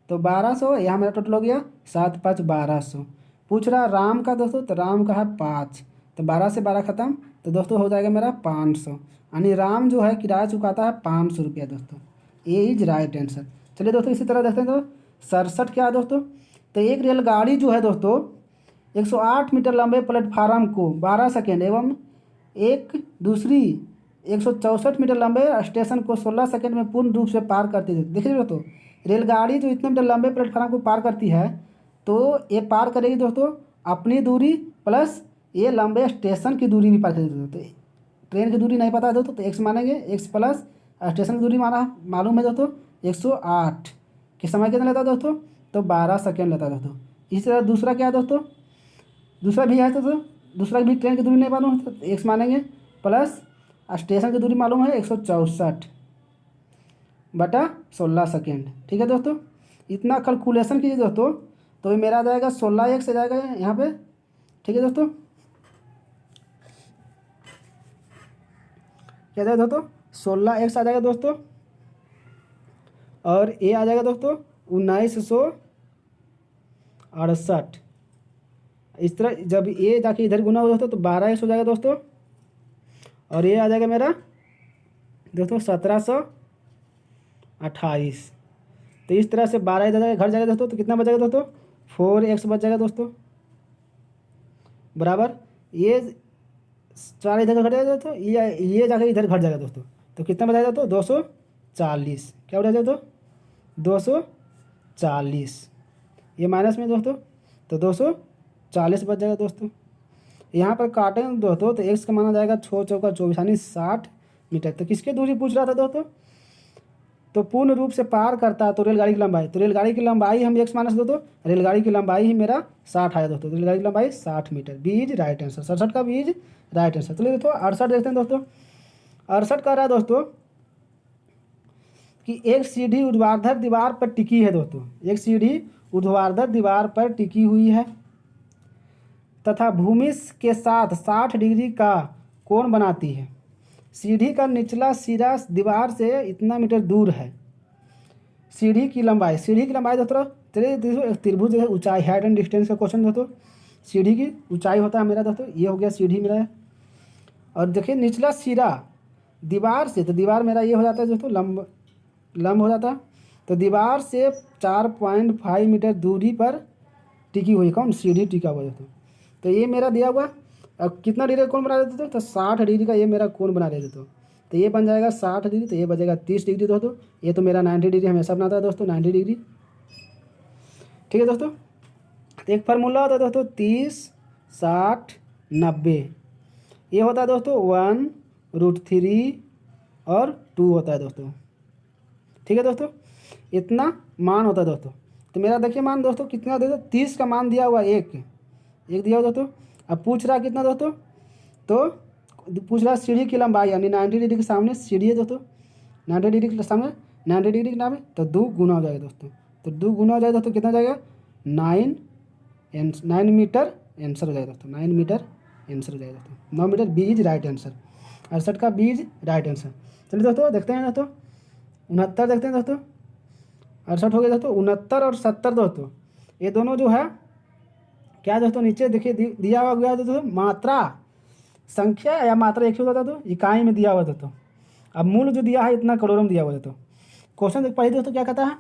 तो 1200, यहाँ मेरा टोटल हो गया 7 5 1200। पूछ रहा राम का दोस्तों, तो राम का है 5, तो 12 से 12 खत्म, तो दोस्तों हो जाएगा मेरा 500, यानी राम जो है किराया चुकाता है 500 रुपया दोस्तों। ये इज राइट आंसर। चलिए दोस्तों इसी तरह देखते हैं तो 67 क्या है दोस्तों। तो एक रेलगाड़ी जो है दोस्तों 108 मीटर लंबे प्लेटफार्म को 12 सेकेंड एवं एक दूसरी 164 मीटर लंबे स्टेशन को 16 सेकेंड में पूर्ण रूप से पार करती है। देखिए दोस्तों रेलगाड़ी जो इतने मीटर लंबे प्लेटफार्म को पार करती है, तो ये पार करेगी दोस्तों अपनी दूरी प्लस ये लंबे स्टेशन की दूरी भी पार करेगी दोस्तों। ट्रेन की दूरी नहीं पता है दोस्तों, तो एक्स मानेंगे, एक्स प्लस स्टेशन की दूरी मालूम है दोस्तों 108 के समय कितना लेता है दोस्तों, तो 12 सेकेंड लेता है दोस्तों। इसी तरह दूसरा क्या है दोस्तों, दूसरा भी है दोस्तों, दूसरा भी ट्रेन की दूरी नहीं मालूम है तो एक्स मानेंगे, प्लस स्टेशन की दूरी मालूम है 164 बटा 16 सेकेंड। ठीक है दोस्तों, इतना कैलकुलेशन कीजिए दोस्तों, तो ये मेरा आ जाएगा 16x आ जाएगा यहाँ पे। ठीक है दोस्तों, क्या जाएगा दोस्तों 16x आ जाएगा दोस्तों, और ये आ जाएगा दोस्तों 1968। इस तरह जब ये जाके इधर गुना हो दोस्तों तो 12x हो जाएगा दोस्तों, और ये आ जाएगा मेरा दोस्तों 1728। तो इस तरह से 12 इधर घर जाएगा दोस्तों, तो कितना बचेगा दोस्तों 4x बच जाएगा दोस्तों, बराबर ये 4 इधर घट जाएगा दोस्तों, ये जाकर इधर घट जाएगा दोस्तों, तो कितना बचाएगा दोस्तों 240। क्या हो जाएगा दोस्तों 240, ये माइनस में दोस्तों, तो 240 बच जाएगा दोस्तों। यहाँ पर काटेंगे दोस्तों तो एक्स का माना जाएगा 6 चौका 24 यानी 60 मीटर। तो किसकी दूरी पूछ रहा था दोस्तों, तो पूर्ण रूप से पार करता है तो रेलगाड़ी की लंबाई, तो रेलगाड़ी की लंबाई हम एक्स माइनस दोस्तों, रेलगाड़ी की लंबाई ही मेरा 60 आया दोस्तों, रेलगाड़ी की लंबाई 60 metre. B is right answer, 67 का बी इज राइट आंसर। चलिए दोस्तों 68 देखते हैं दोस्तों। 68 कह रहा है दोस्तों कि एक सीढ़ी ऊर्ध्वाधर दीवार पर टिकी है दोस्तों, एक सीढ़ी ऊर्ध्वाधर दीवार पर टिकी हुई है तथा भूमि के साथ 60 डिग्री का कोण बनाती है। सीढ़ी का निचला सिरा दीवार से इतना मीटर दूर है। सीढ़ी की लंबाई दोस्तों, चलिए दोस्तों एक त्रिभुज है, ऊंचाई हाइट एंड डिस्टेंस का क्वेश्चन दोस्तों। सीढ़ी की ऊंचाई होता है मेरा दोस्तों, ये हो गया सीढ़ी मेरा है, और देखिए निचला सिरा दीवार से, तो दीवार मेरा ये हो जाता है दोस्तों लंब हो जाता है, तो दीवार से 4.5 मीटर दूरी पर टिकी हुई कौन, सीढ़ी टिका हुआ दोस्तों। तो ये मेरा दिया हुआ, अब कितना डिग्री का कोण बना देते तो 60 डिग्री का ये मेरा कोण बना देते तो ये बन जाएगा 60 डिग्री, तो ये बचेगा 30 डिग्री दोस्तों। ये तो मेरा 90 डिग्री हमेशा बनाता है दोस्तों, 90 डिग्री। ठीक है दोस्तों, तो एक फार्मूला होता है दोस्तों 30 60 90, ये होता है दोस्तों 1√3 और 2 होता है दोस्तों। ठीक है दोस्तों, इतना मान होता है दोस्तों। तो मेरा देखिए मान दोस्तों कितना दे दो, 30 का मान दिया हुआ एक दिया हुआ दोस्तों। अब पूछ रहा कितना दोस्तों, तो पूछ रहा सीढ़ी की लंबाई यानी 90 डिग्री के सामने सीढ़ी है दोस्तों, 90 डिग्री के सामने 90 डिग्री के नाम है, तो 2 गुना हो जाएगा दोस्तों। तो 2 गुना हो जाएगा दोस्तों, कितना हो जाएगा 9 मीटर आंसर हो जाएगा दोस्तों, 9 मीटर आंसर हो जाएगा दोस्तों। 9 metre B is right answer, 68 का बी इज राइट आंसर। चलिए दोस्तों देखते हैं दोस्तों 69 देखते हैं दोस्तों। 68 हो गया दोस्तों, 69 और 70 दोस्तों ये दोनों जो है क्या दोस्तों, नीचे देखिए दिया हुआ गया दोस्तों मात्रा संख्या या मात्रा एक ही होता था, इकाई में दिया हुआ दोस्तों। अब मूल जो दिया है इतना करोड़ में दिया हुआ दोस्तों। क्वेश्चन पढ़िए दोस्तों क्या कहता है,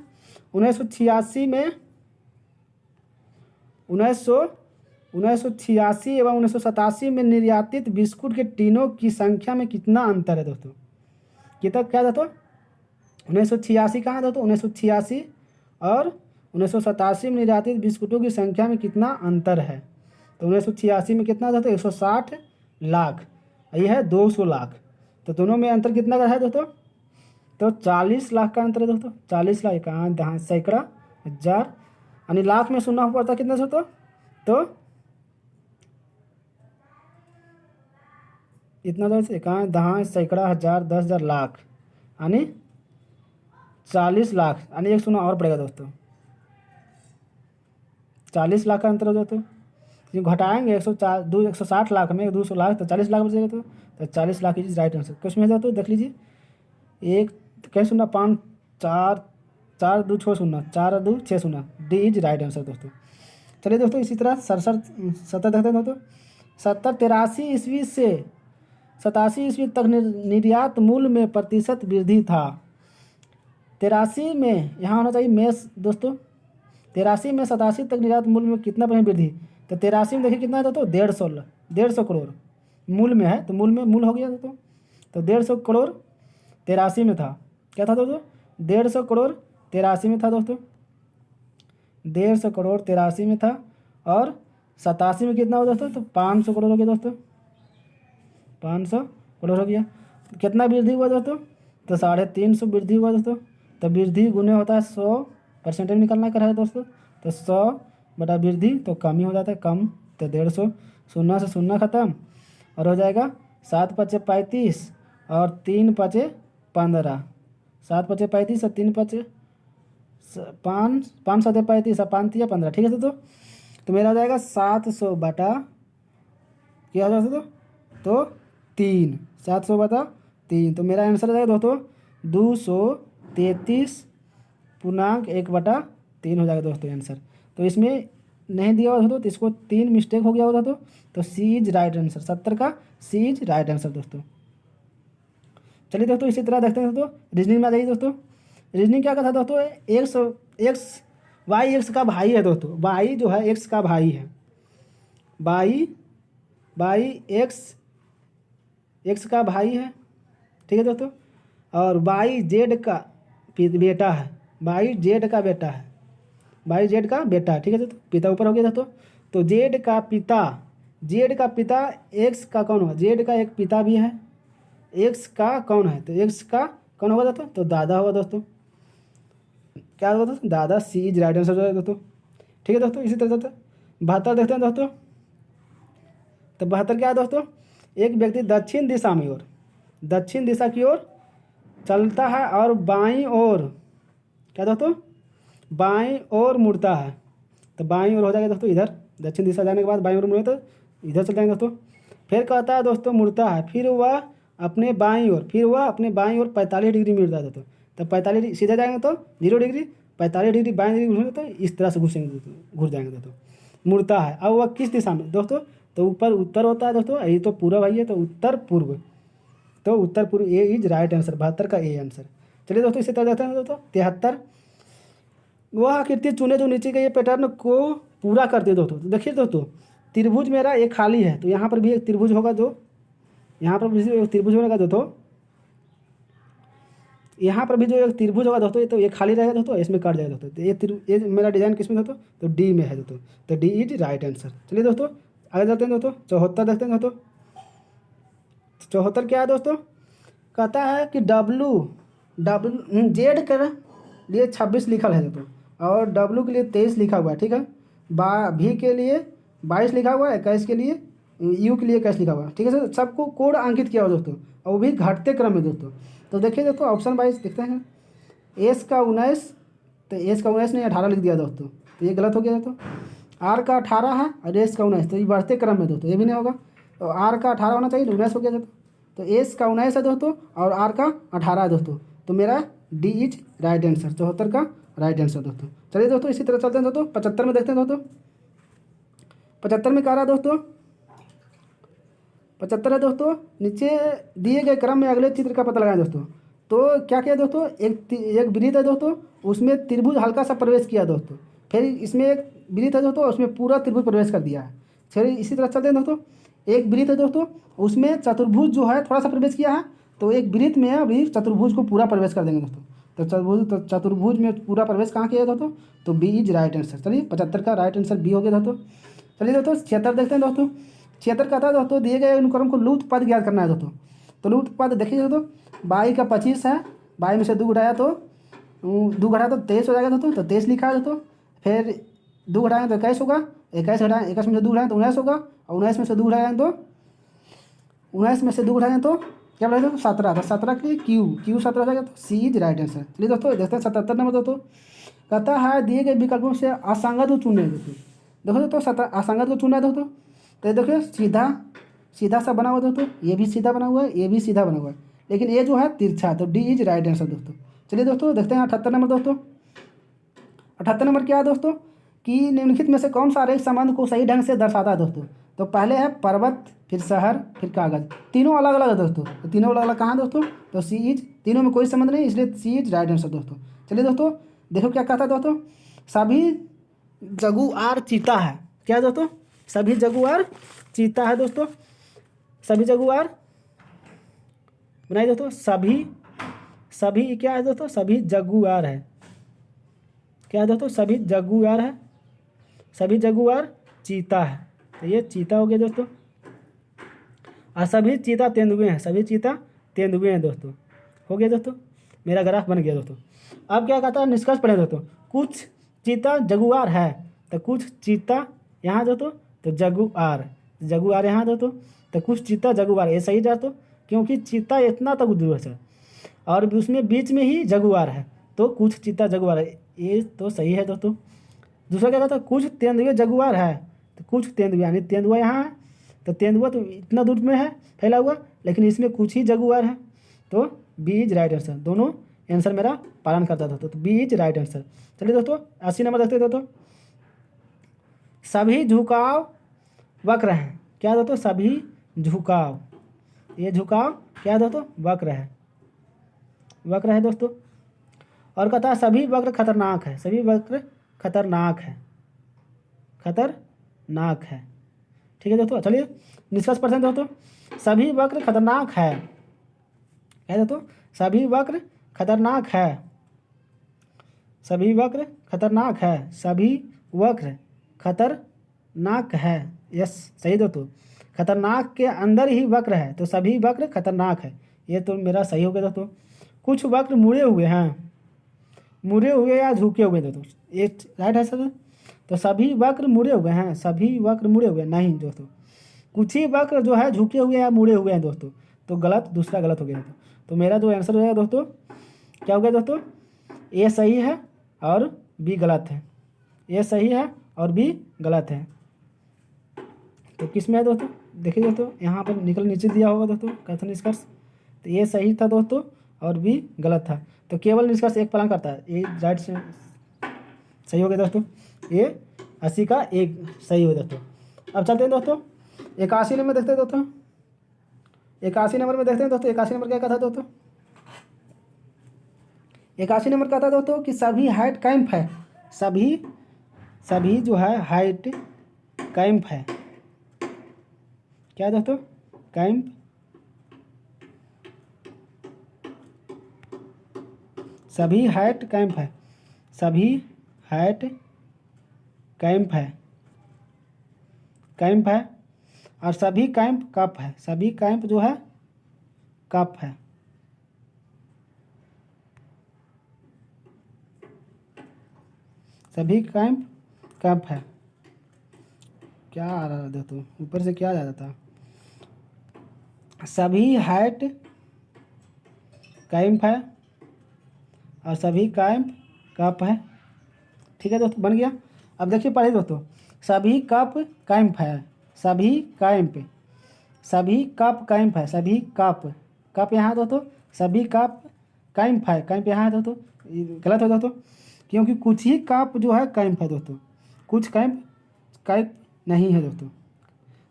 1986 में 1986 एवं 1987 में निर्यातित बिस्कुट के टीनों की संख्या में कितना अंतर है दोस्तों। कितना क्या दोस्तों 1986 कहाँ दोस्तों, 1986 और 1987 में निर्यातित बिस्कुटों की संख्या में कितना अंतर है? तो 1986 में कितना दोस्तों? 160 लाख, ये है 200 लाख। तो दोनों में अंतर कितना का है दोस्तों? तो 40 लाख का अंतर है दोस्तों। 40 लाख, कहाँ दहाँ सैकड़ा, हजार, यानी लाख में सुनना पड़ता कितना दोस्तों? तो इतना दोस्तों, कहाँ दहाँ सैकड़ा, हजार, 10,000, लाख, यानी 40 लाख, यानी एक सुना और पड़ेगा दोस्तों। 40 लाख का अंतर हो दोस्तों। जो घटाएंगे 160 लाख में 200 लाख, तो 40 लाख बचेगा। तो 40 lakh is right answer. Question में दोस्तों देख लीजिए, एक कैसे सुनना, 5 4 4 2 6 शून्य, 4 2 6 शून्य, डी इज राइट आंसर दोस्तों। चलिए दोस्तों, इसी तरह 70 देखते हैं दोस्तों। 83 ईस्वी से 87 ईस्वी तक निर्यात मूल्य में प्रतिशत वृद्धि था। 83 में यहाँ होना चाहिए मेष दोस्तों। 83 में 87 तक निर्यात मूल्य में कितना परसेंट वृद्धि? तो 83 में देखिए कितना है दोस्तों? 150 करोड़ मूल्य में है, तो मूल्य में मूल हो गया दोस्तों। तो 150 करोड़ 83 में था। क्या था दोस्तों? 150 करोड़ 83 में था दोस्तों। 150 करोड़ 83 में था। और 87 में कितना हुआ दोस्तों? तो 500 करोड़ हो गया दोस्तों। 500 करोड़ हो गया। कितना वृद्धि हुआ दोस्तों? तो 350 वृद्धि हुआ दोस्तों। तो वृद्धि गुने होता है 100, परसेंटेज निकालना कर है दोस्तों। तो 100 बटा वृद्धि तो कम ही हो जाता है, कम। तो 150, शून्य से शून्य खत्म, और हो जाएगा 7 पचे 35 और 3 पचे 15। 7 पचे 35 और 3 पचे 5 7 35 और 5 3 15, ठीक है दोस्तों। तो मेरा हो जाएगा 700 बटा क्या हो जाएगा तो 3, 700 बटा 3। तो मेरा आंसर हो जाएगा दोस्तों 233.1/3 हो जाएगा दोस्तों आंसर। तो इसमें नहीं दिया हुआ दोस्तों, तो इसको 3 मिस्टेक हो गया होता तो सी इज राइट आंसर। 70 का सी इज राइट आंसर दोस्तों। चलिए दोस्तों, इसी तरह देखते हैं दोस्तों, रीजनिंग में आ जाइए दोस्तों। रीजनिंग क्या कहता है दोस्तों? वाई एक्स का भाई है दोस्तों। वाई जो है एक्स का भाई है। वाई एक्स का भाई है, ठीक है दोस्तों। और वाई जेड का बेटा है। वाई जेड का बेटा है। वाई जेड का बेटा है, ठीक है दोस्तों। पिता ऊपर हो गया दोस्तों। तो जेड का पिता एक्स का कौन होगा? जेड का एक पिता भी है, एक्स का कौन है? तो एक्स का कौन होगा दोस्तों? तो दादा होगा दोस्तों। क्या होगा दोस्तों? दादा। सी इज राइट आंसर होगा दोस्तों, ठीक है दोस्तों। इसी तरह दोस्तों 72 देखते हैं दोस्तों। तो 72 क्या है दोस्तों? एक व्यक्ति दक्षिण दिशा की ओर चलता है और बाईं ओर, क्या दोस्तों? बाईं ओर मुड़ता है। तो बाईं ओर हो जाएगा दोस्तों इधर। दक्षिण दिशा जाने के बाद बाईं ओर मुड़े तो इधर चल जाएंगे दोस्तों। फिर कहता है दोस्तों मुड़ता है, फिर वह अपने बाईं ओर 45 डिग्री मुड़ता है दोस्तों। तो 45 सीधे जाएंगे तो 0 डिग्री, 45 डिग्री बाईं डिग्री घूमेंगे तो इस तरह से घुस जाएंगे दोस्तों। मुड़ता है। अब वह किस दिशा में दोस्तों? तो ऊपर उत्तर होता है दोस्तों, ये तो पूर्व है, तो उत्तर पूर्व। तो उत्तर पूर्व, ए इज राइट आंसर। 72 का ए आंसर। चलिए दोस्तों, इसी तरह देखते हैं दोस्तों 73। वह आकृति चुने जो नीचे के ये पैटर्न को पूरा करते दोस्तों। तो देखिए दोस्तों, त्रिभुज मेरा एक खाली है, तो यहाँ पर भी एक त्रिभुज होगा जो, यहाँ पर भी एक त्रिभुज होगा दोस्तों। यहाँ पर भी जो एक त्रिभुज होगा दोस्तों, ये तो ये खाली रहेगा दोस्तों, इसमें कट जाएगा दोस्तों। तो ये मेरा डिजाइन किस में दोस्तों? तो डी में है दोस्तों। तो डी इज राइट आंसर। चलिए दोस्तों आगे चलते हैं दोस्तों। 74 देखते हैं दोस्तों। 74 क्या है दोस्तों? कहता है कि जेड के लिए 26 लिखा है दोस्तों, और डब्लू के लिए 23 लिखा हुआ है, ठीक है। भी के लिए 22 लिखा हुआ है, 21 के लिए, यू के लिए 21 लिखा हुआ है, ठीक है सर। सबको कोड अंकित किया हुआ दोस्तों, और वो भी घटते क्रम में दोस्तों। तो देखिए दोस्तों, ऑप्शन वाइज देखते हैं। एस का 19, तो एस का 19 नहीं 18 लिख दिया दोस्तों, तो ये गलत हो गया दोस्तों। आर का 18 है और एस का 19, तो ये बढ़ते क्रम में दोस्तों, ये भी नहीं होगा। तो आर का 18 होना चाहिए, 19 हो गया दोस्तों। तो एस का 19 है दोस्तों और आर का 18 है दोस्तों। तो मेरा डी इज राइट आंसर। 74 का राइट आंसर दोस्तों। चलिए दोस्तों, इसी तरह चलते हैं दोस्तों। 75 में देखते हैं दोस्तों। 75 में कह रहा है दोस्तों, 75 है दोस्तों, नीचे दिए गए क्रम में अगले चित्र का पता लगाएं दोस्तों। तो क्या किया दोस्तों? एक वृत्त है दोस्तों, उसमें त्रिभुज हल्का सा प्रवेश किया दोस्तों। फिर इसमें एक वृत्त है दोस्तों, उसमें पूरा त्रिभुज प्रवेश कर दिया है। चलिए इसी तरह चलते हैं दोस्तों। एक वृत्त है दोस्तों, उसमें चतुर्भुज जो है थोड़ा सा प्रवेश किया है, तो एक वृत्त में अभी चतुर्भुज को पूरा प्रवेश कर देंगे दोस्तों। तो चतुर्भुज में पूरा प्रवेश कहाँ किया दोस्तों, तो बी इज राइट आंसर। चलिए 75 का राइट आंसर बी हो गया दोस्तों। चलिए दोस्तों 76 देखते हैं दोस्तों। 76 कहता है दोस्तों दिए गए अनुक्रम को लुप्त पद ज्ञात करना है दोस्तों। तो लुप्त पद देखिए दोस्तों, 22 का 25 है, 22 में से 2 घटाया तो 23 हो जाएगा दोस्तों, तो 23 लिखा है दोस्तों। फिर 2 घटाएंगे तो 21 होगा, 21 घटाएं 21 में से 2 घटाएं तो 19 होगा, और 19 में से 2 घटाएंगे तो 19 में से 2 घटाएंगे तो क्या बोला दोस्तों, 17। तो 17 के लिए क्यू 17 हो जाएगा, तो सी इज राइट आंसर। चलिए दोस्तों देखते हैं 77 नंबर दोस्तों। कहता है दिए गए विकल्पों से असंगत को चुने दोस्तों। देखो दोस्तों असंगत को चुना है दोस्तों, तो ये देखिए सीधा सा बना हुआ दोस्तों, ये भी सीधा बना हुआ है, ये भी सीधा बना हुआ है, लेकिन ये जो है तिरछा, तो डी इज राइट आंसर दोस्तों। चलिए दोस्तों देखते हैं 78 नंबर दोस्तों। 78 नंबर क्या है दोस्तों, कि निम्नलिखित में से कौन सा आरेख संबंध को सही ढंग से दर्शाता है दोस्तों। तो पहले है पर्वत, फिर शहर, फिर कागज, तीनों अलग अलग है दोस्तों। तो तीनों अलग अलग कहाँ दोस्तों, तो सी इज, तीनों में कोई संबंध नहीं, इसलिए सी इज राइट आंसर दोस्तों। चलिए दोस्तों देखो क्या कहता है दोस्तों, सभी जगुआर चीता है। क्या है दोस्तों, सभी जगुआर चीता है दोस्तों। सभी जगुआर बनाइए दोस्तों, सभी क्या है दोस्तों, सभी जगुआर है। क्या है दोस्तों, सभी जगुआर है, सभी जगुआर चीता है, तो ये चीता हो गया दोस्तों। और सभी चीता तेंदुए हैं, सभी चीता तेंदुए हैं दोस्तों। हो गया दोस्तों, मेरा ग्राफ बन गया दोस्तों। अब क्या कहता है, निष्कर्ष पढ़े दोस्तों, कुछ चीता जगुआर है, तो कुछ चीता यहाँ दोस्तों, तो जगुआर यहाँ दोस्तों, तो कुछ चीता जगुआर, ये सही दोस्तों, क्योंकि चीता इतना तक दूर है और उसमें बीच में ही जगुआर है, तो कुछ चीता जगुआर है, ये तो सही है दोस्तों। दूसरा क्या कहता है, कुछ तेंदुए जगुआर है, तो कुछ तेंदुआ यानी तेंदुआ यहाँ है, तो तेंदुआ तो इतना दूर में है फैला हुआ, लेकिन इसमें कुछ ही जगुआर है, तो बी इज राइट आंसर। दोनों आंसर मेरा पालन करता था, तो बी इज राइट आंसर। चलिए दोस्तों 80 नंबर देखते दोस्तों। सभी झुकाव वक्र हैं। क्या दोस्तों, सभी झुकाव, ये झुकाव क्या है दोस्तों, वक्र है दोस्तों। और कहता है सभी वक्र खतरनाक है, सभी वक्र खतरनाक है। ठीक है दोस्तों। चलिए निष्कर्ष पढ़ते हैं दोस्तों, सभी वक्र खतरनाक है। क्या दोस्तों, सभी वक्र खतरनाक है, सभी वक्र खतरनाक है, सभी वक्र खतरनाक है। यस सही दोस्तों, खतरनाक के अंदर ही वक्र है, तो सभी वक्र खतरनाक है, ये तो मेरा सही हो गया दोस्तों। कुछ वक्र मुड़े हुए हैं, मुड़े हुए या झुके हुए दोस्तों, ये राइट है सर। तो सभी वक्र मुड़े हुए हैं, सभी वक्र मुड़े हुए नहीं दोस्तों, कुछ ही वक्र जो है झुके हुए या मुड़े हुए हैं दोस्तों, तो गलत, दूसरा गलत हो गया दोस्तों। तो मेरा जो आंसर हो गया दोस्तों, क्या हो गया दोस्तों, ए सही है और बी गलत है, ए सही है और बी गलत है। तो किस में है दोस्तों, देखिए दोस्तों यहाँ पर निकल नीचे दिया होगा दोस्तों कथन निष्कर्ष, तो ये सही था दोस्तों और बी गलत था, तो केवल निष्कर्ष एक पालन करता है, ये राइट से सही हो गया दोस्तों, ये 80 का एक सही हो दोस्तों। अब चलते हैं दोस्तों 81 नंबर देखते हैं दोस्तों। 81 नंबर में देखते हैं दोस्तों, 81 नंबर क्या कहता है दोस्तों, 81 नंबर कहता है दोस्तों कि सभी हाइट कैंप है, सभी जो है हाइट कैंप है। क्या है दोस्तों, कैंप, सभी हाइट कैंप है, सभी हाइट कैंप है, कैंप है, और सभी कैंप कप है, सभी कैंप जो है कप है। सभी कैंप कप है। क्या आ रहा था तो ऊपर से क्या आ रहा था, सभी हाइट कैंप है और सभी कैंप कप है। ठीक है दोस्तों, बन गया। अब देखिए पढ़िए दोस्तों, सभी कप कैंप है, सभी कैंप, सभी कप कैंप है, सभी कप यहाँ दोस्तों, सभी कप कैंप है, कैंप यहाँ है दोस्तों, गलत हो दोस्तों, क्योंकि कुछ ही कप जो है कैंप है दोस्तों, कुछ कैंप नहीं है दोस्तों,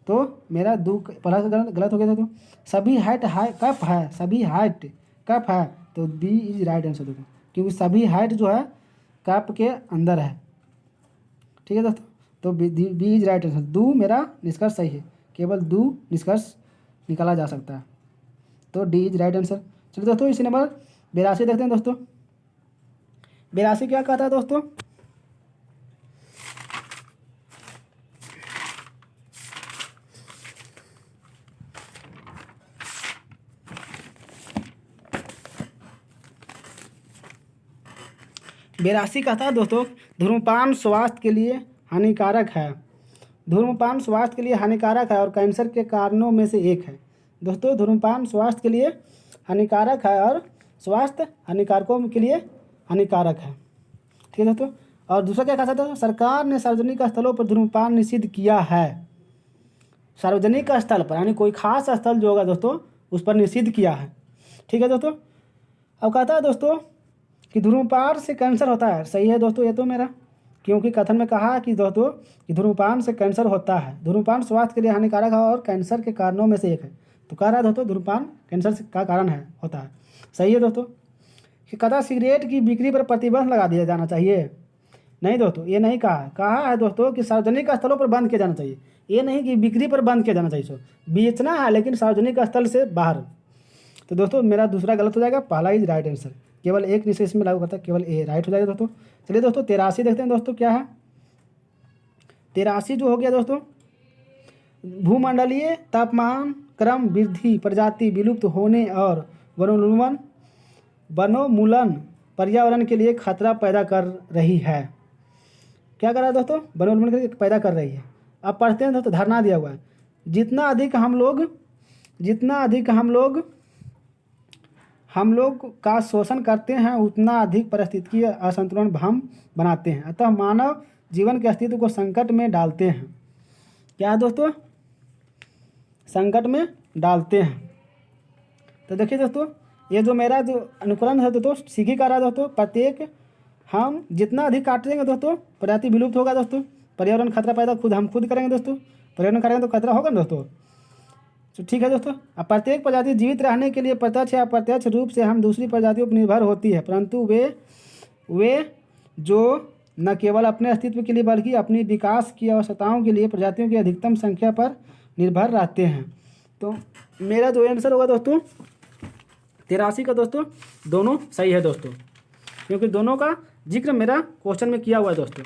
तो मेरा दो पहला गलत हो गया दोस्तों। सभी हाइट कप है, सभी हाइट कप है, तो बी इज राइट आंसर दोस्तों, क्योंकि सभी हाइट जो है कप के अंदर है। ठीक है दोस्तों, तो बी इज राइट आंसर। दो मेरा निष्कर्ष सही है, केवल दो निष्कर्ष निकाला जा सकता है, तो डी इज राइट आंसर। चलिए दोस्तों इसी नंबर 82 देखते हैं दोस्तों। 82 क्या कहता है दोस्तों? बेरासी कहता है दोस्तों, धूम्रपान स्वास्थ्य के लिए हानिकारक है। धूम्रपान स्वास्थ्य के लिए हानिकारक है और कैंसर के कारणों में से एक है। दोस्तों धूम्रपान स्वास्थ्य के लिए हानिकारक है और स्वास्थ्य हानिकारकों के लिए हानिकारक है। ठीक है दोस्तों। और दूसरा क्या कहा था दोस्तों? सरकार ने सार्वजनिक स्थलों पर धूम्रपान निषिद्ध किया है। सार्वजनिक स्थल पर यानी कोई खास स्थल जो होगा दोस्तों उस पर निषिद्ध किया है। ठीक है दोस्तों। अब कहता है दोस्तों कि धूम्रपान से कैंसर होता है। सही है दोस्तों ये तो मेरा, क्योंकि कथन में कहा कि दोस्तों कि धूम्रपान से कैंसर होता है। धूम्रपान स्वास्थ्य के लिए हानिकारक है और कैंसर के कारणों में से एक है। तो कह रहा है दोस्तों धूम्रपान कैंसर का कारण है, होता है। सही है दोस्तों। कि कदा सिगरेट की बिक्री पर प्रतिबंध लगा दिया जाना चाहिए। नहीं दोस्तों ये नहीं कहा है। कहा है दोस्तों कि सार्वजनिक स्थलों पर बंद किया जाना चाहिए। ये नहीं कि बिक्री पर बंद किया जाना चाहिए। सो बेचना है लेकिन सार्वजनिक स्थल से बाहर। तो दोस्तों मेरा दूसरा गलत हो जाएगा, पहला इज राइट आंसर। केवल एक निश्चय इसमें लागू करता है, केवल ए राइट हो जाएगा दोस्तों। चलिए दोस्तों 83 देखते हैं दोस्तों क्या है। 83 जो हो गया दोस्तों, भूमंडलीय तापमान क्रम वृद्धि, प्रजाति विलुप्त होने और वनोन्मूलन पर्यावरण के लिए खतरा पैदा कर रही है। क्या कर रहा है दोस्तों? वनोन्मूलन के लिए पैदा कर रही है। अब पढ़ते हैं दोस्तों, धरना दिया हुआ है। जितना अधिक हम लोग का शोषण करते हैं उतना अधिक पारिस्थितिकीय असंतुलन हम बनाते हैं, अतः मानव जीवन के अस्तित्व को संकट में डालते हैं। क्या है दोस्तों? संकट में डालते हैं। तो देखिए दोस्तों ये जो मेरा जो अनुकरण है दोस्तों सीखी कर रहा है दोस्तों, प्रत्येक हम जितना अधिक काटेंगे दोस्तों प्रजाति विलुप्त होगा दोस्तों। पर्यावरण खतरा पैदा हम खुद करेंगे दोस्तों। पर्यावरण करेंगे तो खतरा होगा ना दोस्तों। तो ठीक है दोस्तों। अब प्रत्येक प्रजाति जीवित रहने के लिए प्रत्यक्ष या अप्रत्यक्ष रूप से हम दूसरी प्रजातियों पर निर्भर होती है, परंतु वे जो न केवल अपने अस्तित्व के लिए बल्कि अपनी विकास की आवश्यकताओं के लिए प्रजातियों की अधिकतम संख्या पर निर्भर रहते हैं। तो मेरा जो आंसर होगा दोस्तों 83 का दोस्तों दोनों सही है दोस्तों, क्योंकि दोनों का जिक्र मेरा क्वेश्चन में किया हुआ है दोस्तों।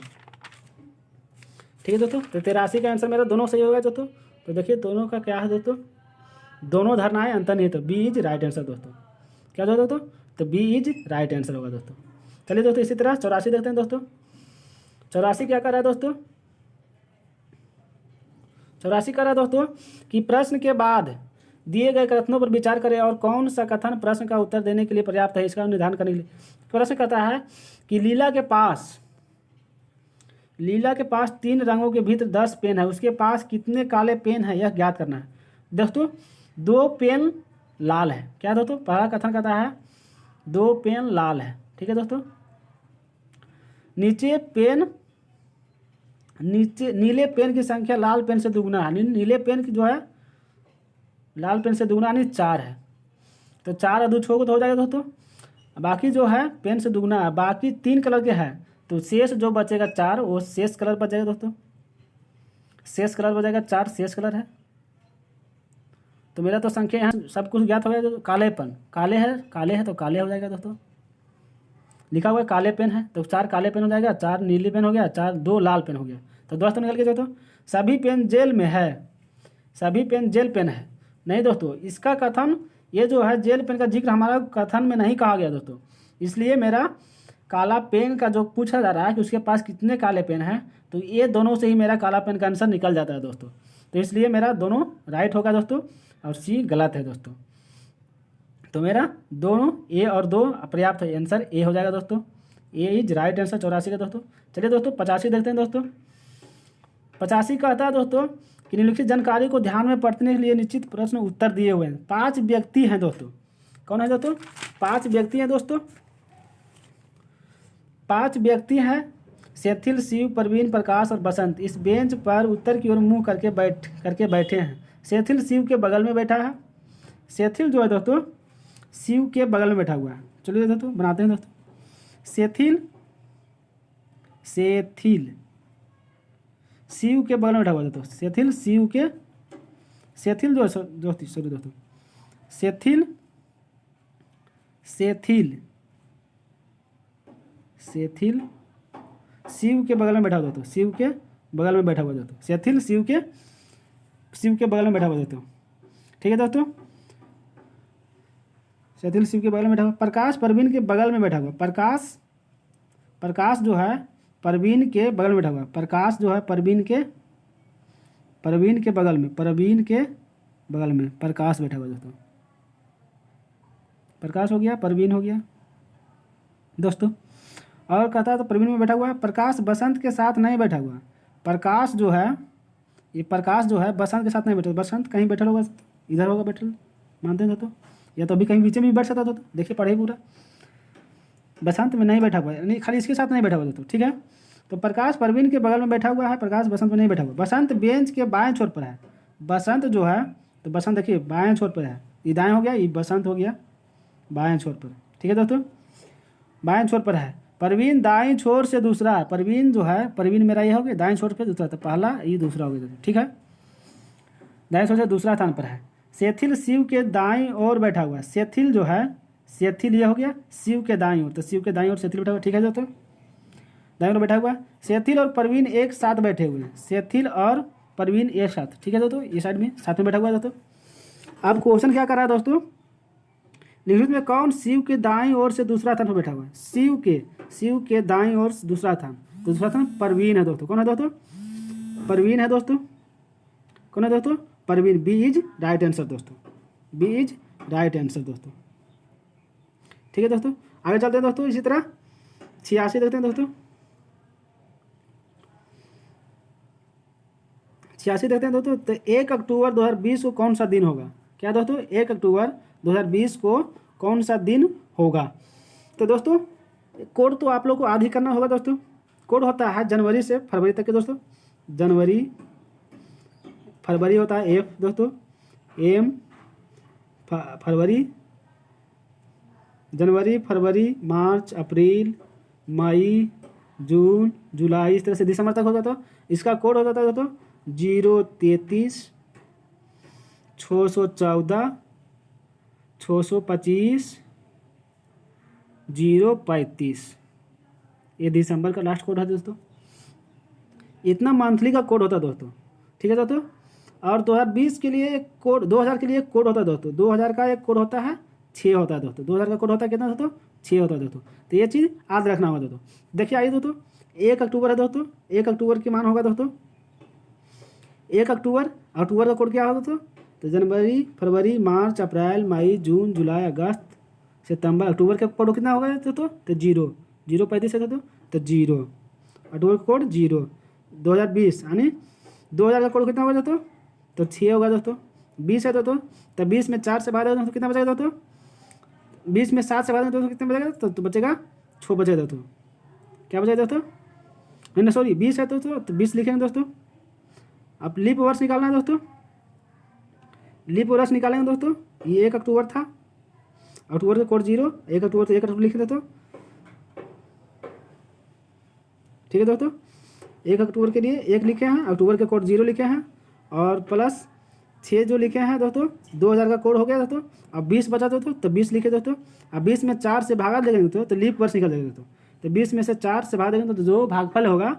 ठीक है दोस्तों। तो 83 का आंसर मेरा दोनों सही होगा दोस्तों। तो देखिए दोनों का क्या है दोस्तों, दोनों धरना है अंतर नहीं, तो बी इज राइट आंसर दोस्तों। क्या होगा दोस्तों? तो बी इज राइट आंसर होगा दोस्तों। चलिए दोस्तों इसी तरह 84 देखते हैं दोस्तों। 84 क्या कर रहा है दोस्तों? 84 कर रहा है दोस्तों कि प्रश्न के बाद दिए गए कथनों पर विचार करें और कौन सा कथन प्रश्न का उत्तर देने के लिए पर्याप्त है इसका निर्धारण करने के लिए। प्रश्न कहता है कि लीला के पास 3 रंगों के भीतर 10 पेन है, उसके पास कितने काले पेन है यह ज्ञात करना है। दोस्तों 2 पेन लाल है। क्या दोस्तों? पहला कथन कहता है 2 पेन लाल है। ठीक है दोस्तों। नीले पेन की संख्या लाल पेन से दुगुना है। नीले पेन की जो है लाल पेन से दुगुना यानी 4 है। तो 4 और 2 छोड़ो तो हो जाएगा दोस्तों। बाकी जो है पेन से दुगुना है, बाकी 3 कलर के हैं, तो शेष जो बचेगा 4 वो शेष कलर बच जाएगा दोस्तों। शेष कलर बचेगा 4 शेष कलर है। तो मेरा तो संख्या यहाँ सब कुछ ज्ञात हो गया। तो कालेपन काले है तो काले हो जाएगा दोस्तों। लिखा हुआ है काले पेन है तो 4 काले पेन हो जाएगा, 4 नीले पेन हो गया, 2 लाल पेन हो गया। तो दोस्तों निकल के दोस्तों सभी पेन जेल में है, सभी पेन जेल पेन है। नहीं दोस्तों इसका कथन ये जो है जेल पेन का जिक्र हमारा कथन में नहीं कहा गया दोस्तों। इसलिए मेरा काला पेन का जो पूछा जा रहा है कि उसके पास कितने काले पेन हैं, तो ये दोनों से ही मेरा काला पेन का आंसर निकल जाता है दोस्तों। तो इसलिए मेरा दोनों राइट होगा दोस्तों और सी गलत है दोस्तों। तो मेरा दोनों ए और 2 पर्याप्त है, आंसर ए हो जाएगा दोस्तों। ए इज राइट आंसर 84 का दोस्तों। चलिए दोस्तों 85 देखते हैं दोस्तों। 85 कहता है दोस्तों कि निम्नलिखित जानकारी को ध्यान में पढ़ने के लिए निश्चित प्रश्न उत्तर दिए हुए हैं। 5 व्यक्ति हैं दोस्तों। कौन है दोस्तों? 5 व्यक्ति हैं दोस्तों। 5 व्यक्ति हैं सेथिल, शिव, प्रवीण, प्रकाश और बसंत इस बेंच पर उत्तर की ओर मुंह करके बैठे हैं। सेथिल शिव के बगल में बैठा है। सेथिल जो है दोस्तों शिव के बगल में बैठा हुआ है। चलिए दोस्तों बनाते हैं दोस्तों। सेथिल शिव के बगल में बैठा हुआ है दोस्तों। सेथिल जो दोस्तों सॉरी दोस्तों सेथिल शिव के बगल में बैठा हुआ दोस्तों, शिव के बगल में बैठा हुआ दोस्तों, सेथिल शिव के बगल में बैठा हुआ दोस्तों। ठीक है दोस्तों, सेथिल शिव के बगल में बैठा हुआ। प्रकाश परवीन के बगल में बैठा हुआ। प्रकाश जो है परवीन के बगल में बैठा हुआ। प्रकाश जो है परवीन के बगल में प्रकाश बैठा हुआ दोस्तों। प्रकाश हो गया, परवीन हो गया दोस्तों। और कहता है तो परवीन में बैठा हुआ है। प्रकाश बसंत के साथ नहीं बैठा हुआ। प्रकाश जो है बसंत के साथ नहीं बैठा। बसंत कहीं बैठा होगा, इधर होगा बैठल, मानते हैं दोस्तों, या तो अभी कहीं बीच में भी बैठ सकता दोस्तों। देखिए पढ़े पूरा, बसंत में नहीं बैठा हुआ है, नहीं खाली इसके साथ नहीं बैठा हुआ दोस्तों। ठीक है, तो प्रकाश परवीन के बगल में बैठा हुआ है, प्रकाश बसंत में नहीं बैठा हुआ। बसंत बेंच के बाएं छोर पर है। बसंत जो है, तो बसंत देखिए बाएं छोर पर है, ये दाएं हो गया, ये बसंत हो गया बाएं छोर पर। ठीक है दोस्तों, बाएं छोर पर है। परवीन दाएं छोर से दूसरा है। परवीन जो है, परवीन मेरा ये हो गया दाएं छोर पर दूसरा, तो पहला ये दूसरा हो गया दोस्तों। ठीक है, दाएं छोर से दूसरा स्थान पर है। सेथिल शिव के दाईं ओर बैठा हुआ है। सेथिल जो है, सेथिल ये हो गया शिव के दाईं ओर, तो शिव के दाईं ओर सेथिल बैठा हुआ। ठीक है दोस्तों, दाईं ओर बैठा हुआ है। सेथिल और परवीन एक साथ बैठे हुए हैं। सेथिल और परवीन एक साथ। ठीक है दोस्तों, ये साइड में साथ में बैठा हुआ है दोस्तों। अब क्वेश्चन क्या कर रहा है दोस्तों, निम्नलिखित में कौन शिव के दाईं ओर से दूसरा स्थान पर बैठा हुआ है। शिव के दाईं ओर से दूसरा स्थान, तो दूसरा स्थान परवीन है दोस्तों। कौन है दोस्तों, परवीन है दोस्तों। कौन है दोस्तों, Parveen. B is right answer दोस्तों, बी इज राइट आंसर दोस्तों। ठीक है दोस्तों, आगे चलते हैं दोस्तों। इसी तरह 86 देखते हैं दोस्तों। 86 देखते हैं दोस्तों। तो 1 अक्टूबर 2020 को कौन सा दिन होगा। क्या दोस्तों, 1 अक्टूबर 2020 को कौन सा दिन होगा। तो दोस्तों कोड तो आप लोग को आधी करना होगा दोस्तों। कोड होता है जनवरी से फरवरी तक के दोस्तों। फरवरी होता है एफ दोस्तों, एम फरवरी, जनवरी, फरवरी, मार्च, अप्रैल, मई, जून, जुलाई, इस तरह से दिसंबर तक हो जाता है। इसका कोड हो जाता है दोस्तों 033 614 625 035। ये दिसंबर का लास्ट कोड है दोस्तों। इतना मंथली का कोड होता है दोस्तों। ठीक है दोस्तों, और 2020 के लिए एक कोड, 2000 के लिए एक कोड होता है दोस्तों। 2000 का एक कोड होता है 6 होता है दोस्तों। 2000 का कोड होता है कितना दोस्तों, 6 होता है दोस्तों। तो ये चीज़ याद रखना होगा दोस्तों। देखिए आइए दोस्तों, 1 अक्टूबर है दोस्तों। 1 अक्टूबर की मान होगा दोस्तों 1 अक्टूबर। अक्टूबर का कोड क्या होगा दोस्तों, तो जनवरी, फरवरी, मार्च, अप्रैल, मई, जून, जुलाई, अगस्त, सितंबर। अक्टूबर का कोड कितना होगा दोस्तों, तो 035 है दोस्तों, तो 0 अक्टूबर का कोड 0। 2020 यानी 2000 का कोड कितना होगा दोस्तों, तो 6 होगा दोस्तों। 20 है दोस्तों, तो 20 में 4 से भाग दोस्तों कितना बचेगा दोस्तों, 20 में 7 से भाग दोस्तों कितना बचेगा, तो बचेगा 6 बचेगा दोस्तों। क्या बचेगा दोस्तों, नहीं सॉरी 20 है दोस्तों, तो 20 लिखेंगे दोस्तों। अब लीप वर्ष निकालना है दोस्तों। लीप वर्ष निकालेंगे दोस्तों। ये 1 अक्टूबर था, अक्टूबर का कोड 0, 1 अक्टूबर तो 1 अक्टूबर लिखे दोस्तों। ठीक है दोस्तों, 1 अक्टूबर के लिए 1 लिखे हैं, अक्टूबर के कोड 0 लिखे हैं, और प्लस 6 जो लिखे हैं दोस्तों। 2000 का कोड हो गया दोस्तों। अब 20 बचा दोस्तों, तो 20 लिखे दोस्तों। अब 20 में 4 से भागा देंगे दोस्तों, तो लीप वर्ष निकल जाएगा दोस्तों। तो 20 में से 4 से भाग देंगे तो जो भागफल होगा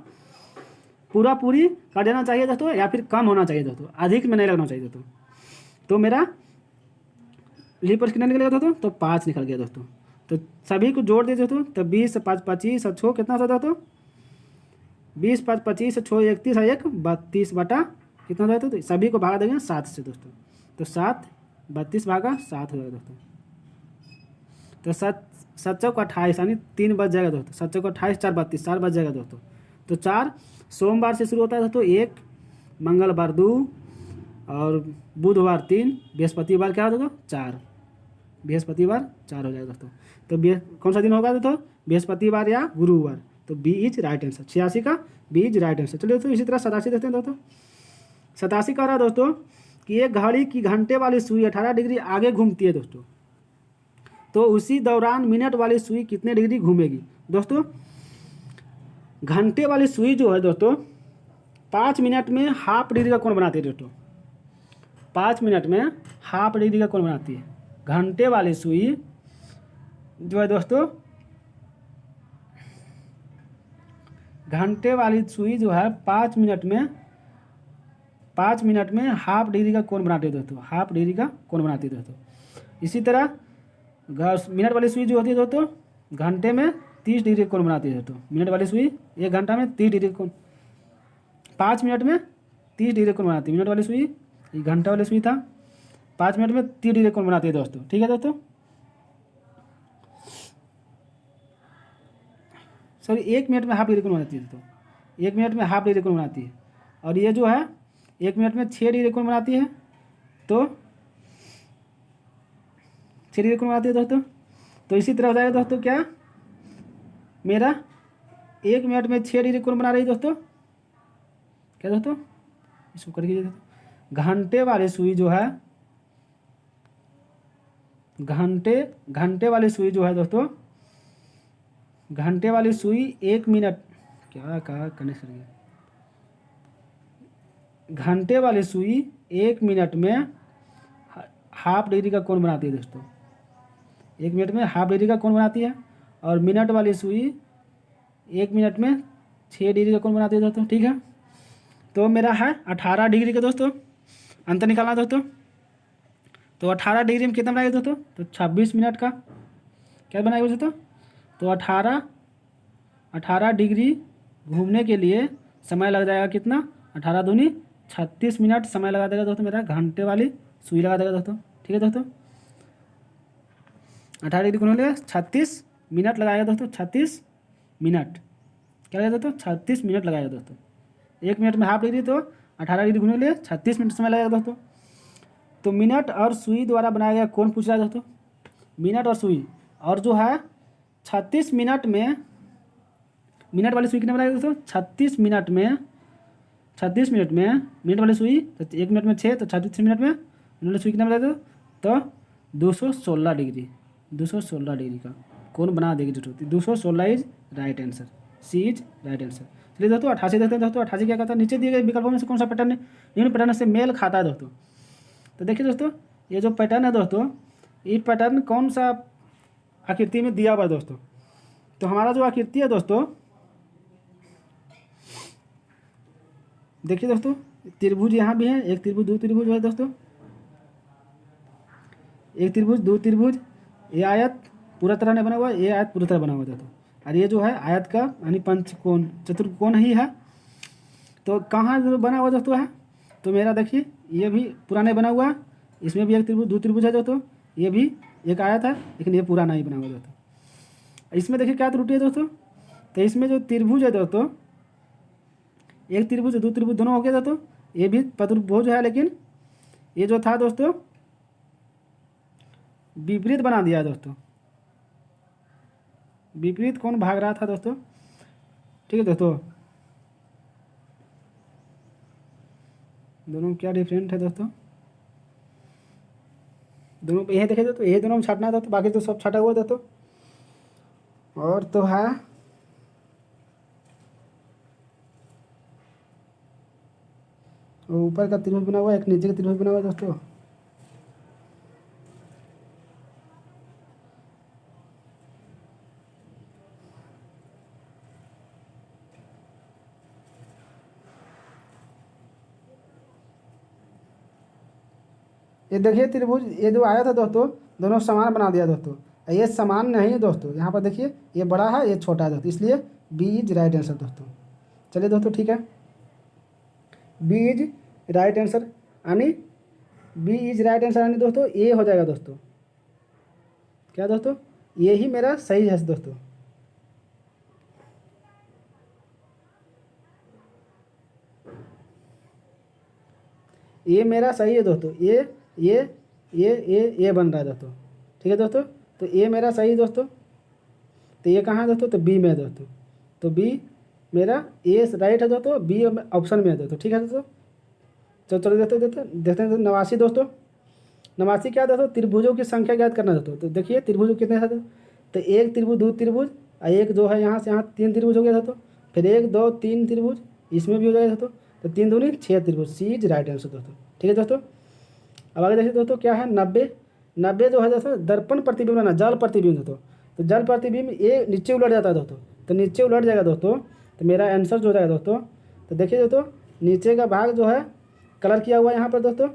पूरी कर देना चाहिए दोस्तों, या फिर कम होना चाहिए दोस्तों, अधिक में नहीं लगना चाहिए दोस्तों। तो मेरा लीप वर्ष कितना निकल गया दोस्तों, तो 5 निकल गया दोस्तों। तो सभी को जोड़ दिए दोस्तों, तो 20 से 5 25 और 6 कितना होता दोस्तों, 20 5 25 6 31 और 1 32 बटा कितना होता है तो सभी को भागा देंगे 7 से दोस्तों। तो 7 32 भागा 7 हो जाएगा दोस्तों। तो 7 चौक 28 यानी 3 बच जाएगा दोस्तों। 7 चौक 28 4 32 4 बच जाएगा दोस्तों। तो 4 सोमवार से शुरू होता है दोस्तों, 1 मंगलवार 2 और बुधवार 3, बृहस्पतिवार क्या होगा 4, बृहस्पतिवार 4 हो जाएगा दोस्तों। तो कौन सा दिन होगा दोस्तों, बृहस्पतिवार या गुरुवार। तो बी इज राइट आंसर, 86 का बी इज राइट आंसर। चलिए दोस्तों, इसी तरह 87 देखते हैं दोस्तों। 87 कह रहा है दोस्तों कि एक घड़ी की घंटे वाली सुई 18 डिग्री आगे घूमती है दोस्तों, तो उसी दौरान मिनट वाली सुई कितने डिग्री घूमेगी दोस्तों। घंटे वाली सुई जो है दोस्तों 5 मिनट में हाफ डिग्री का कोण बनाती है दोस्तों। 5 मिनट में हाफ डिग्री का कोण बनाती है घंटे वाली सुई जो है दोस्तों। घंटे वाली सुई जो है 5 मिनट में हाफ डिग्री का कोण बनाती है दोस्तों, हाफ डिग्री का कोण बनाती है दोस्तों। इसी तरह मिनट वाली सुई जो होती है दोस्तों घंटे में 30 डिग्री का कोण बनाती है दोस्तों। मिनट वाली सुई 1 घंटा में 30 डिग्री का कोण, 5 मिनट में 30 डिग्री का कोण बनाती है। मिनट वाली सुई, ये घंटा वाली सुई था, 5 मिनट में 30 डिग्री का कोण बनाती है दोस्तों। ठीक है दोस्तों, सॉरी 1 मिनट में हाफ डिग्री कोण बनाती है दोस्तों, 1 मिनट में हाफ डिग्री कोण बनाती है। और ये जो है 1 मिनट में 6 डिग्री कोण बनाती है, तो 6 डिग्री कोण बनाती है दोस्तों। तो इसी तरह हो जाएगा दोस्तों क्या, मेरा 1 मिनट में 6 डिग्री कोण बना रही है दोस्तों। क्या दोस्तों, इसको कर लीजिए दोस्तों। घंटे वाली सुई जो है, घंटे वाली सुई जो है दोस्तों, घंटे वाली सुई 1 मिनट, क्या कहा कनेक्शन गया, घंटे वाली सुई 1 मिनट में हाफ डिग्री का कोण बनाती है दोस्तों, 1 मिनट में हाफ डिग्री का कोण बनाती है। और मिनट वाली सुई 1 मिनट में 6 डिग्री का कोण बनाती है दोस्तों। ठीक है, तो मेरा है 18 डिग्री का दोस्तों, अंतर निकालना है दोस्तों। तो 18 डिग्री में कितना बनाएगा दोस्तों, तो 26 मिनट का क्या बनाएगा दोस्तों। तो 18 डिग्री घूमने के लिए समय लग जाएगा कितना, 18 दूनी 36 मिनट समय लगा देगा दोस्तों मेरा घंटे वाली सुई लगा देगा दोस्तों। ठीक है दोस्तों, 18 डिग्री घूमने के लिए 36 मिनट लगाएगा दोस्तों, 36 मिनट क्या लगेगा दोस्तों, 36 मिनट लगाएगा दोस्तों। 1 मिनट में हाफ डिग्री, तो 18 डिग्री घूमने के लिए 36 मिनट समय लगेगा दोस्तों। तो मिनट और सुई द्वारा बनाया गया कोण पूछ रहा है दोस्तों, मिनट और सुई, और जो है 36 मिनट में, मिनट वाली सुई कितना बनाएगा दोस्तों, 36 मिनट में, 36 मिनट में मिनट वाली सुई, तो 1 मिनट में 6, तो 36 मिनट में मिनट वाली सुई कितना बनाएगा तो 216 डिग्री, 216 डिग्री का कोण बना देगी जो 216 is right answer, C is right answer. चलिए दोस्तों 88 देखते हैं दोस्तों। 88 क्या कहता है, नीचे दिए गए विकल्पों में से कौन सा पैटर्न है निम्न पैटर्न से मेल खाता है दोस्तों। तो देखिए दोस्तों, ये जो पैटर्न है दोस्तों, ये पैटर्न कौन सा आकृति में दिया हुआ है दोस्तों। तो हमारा जो आकृति है दोस्तों, देखिए दोस्तों त्रिभुज यहाँ भी है, एक त्रिभुज, दो त्रिभुज है दोस्तों, एक त्रिभुज, दो त्रिभुज, ये आयत पूरा तरह नहीं बना हुआ, ये आयत पूरा तरह बना हुआ है दोस्तों। और ये जो है आयत का यानी पंचकोण, चतुर्कोण ही है। तो कहाँ जो बना हुआ दोस्तों है, तो मेरा देखिए ये भी पूरा नहीं बना हुआ, इसमें भी एक त्रिभुज, दो त्रिभुज है दोस्तों, ये भी एक आयत है, लेकिन ये पूरा नहीं बना हुआ दोस्तों। इसमें देखिए क्या त्रुटि है दोस्तों, तो इसमें जो त्रिभुज है दोस्तों, एक त्रिभुज दो त्रिभुज दोनों हो गया दोस्तों, ये भी चतुर्भुज है, लेकिन ये जो था दोस्तों विपरीत बना दिया है दोस्तों, विपरीत कौन भाग रहा था दोस्तों। ठीक है दोस्तों, दोनों क्या डिफरेंट है दोस्तों, दोनों ये देखे दोस्तों, ये दोनों में छाटना है दोस्तों, बाकी तो सब छाटा हुआ है दोस्तों। और तो है ऊपर का त्रिभुज बना हुआ है, एक नीचे का त्रिभुज बना हुआ है दोस्तों। ये देखिए त्रिभुज, ये जो आया था दोस्तों, दोनों समान बना दिया दोस्तों। ये समान नहीं है दोस्तों, यहाँ पर देखिए ये बड़ा है ये छोटा है दोस्तों, इसलिए बी इज राइट आंसर दोस्तों। चलिए दोस्तों ठीक है, बी इज राइट आंसर, यानी बी इज राइट आंसर, यानी दोस्तों ए हो जाएगा दोस्तों। क्या दोस्तों, ये ही मेरा सही है दोस्तों। ये मेरा सही है दोस्तों, ये बन रहा है दोस्तों। ठीक है दोस्तों, तो ये मेरा सही है दोस्तों। तो ये कहाँ है दोस्तों, तो बी में है दोस्तों। तो बी मेरा ए राइट है दोस्तों, बी ऑप्शन में है दोस्तों। ठीक है दोस्तों, तो चलो देखते हैं 89 दोस्तों। 89 क्या है दोस्तों, त्रिभुजों की संख्या ज्ञात करना दोस्तों। तो देखिए त्रिभुज कितने हैं, तो एक त्रिभुज, दो त्रिभुज, और एक जो है यहाँ से यहाँ 3 त्रिभुज हो गया दोस्तों। फिर 1 2 3 त्रिभुज इसमें भी हो जाएगा दोस्तों। तो 3 दूनी 6 त्रिभुज, सी इज राइट आंसर दोस्तों। ठीक है दोस्तों, अब आगे देखिए दोस्तों क्या है 90 जो है दोस्तों दर्पण प्रतिबिंब ना, जल प्रतिबिंब दोस्तों। तो जल प्रतिबिंब ये नीचे उलट जाता है दोस्तों, तो नीचे उलट जाएगा दोस्तों, तो मेरा आंसर जो हो जाएगा दोस्तों, तो देखिए दोस्तों नीचे का भाग जो है कलर किया हुआ है यहाँ पर दोस्तों,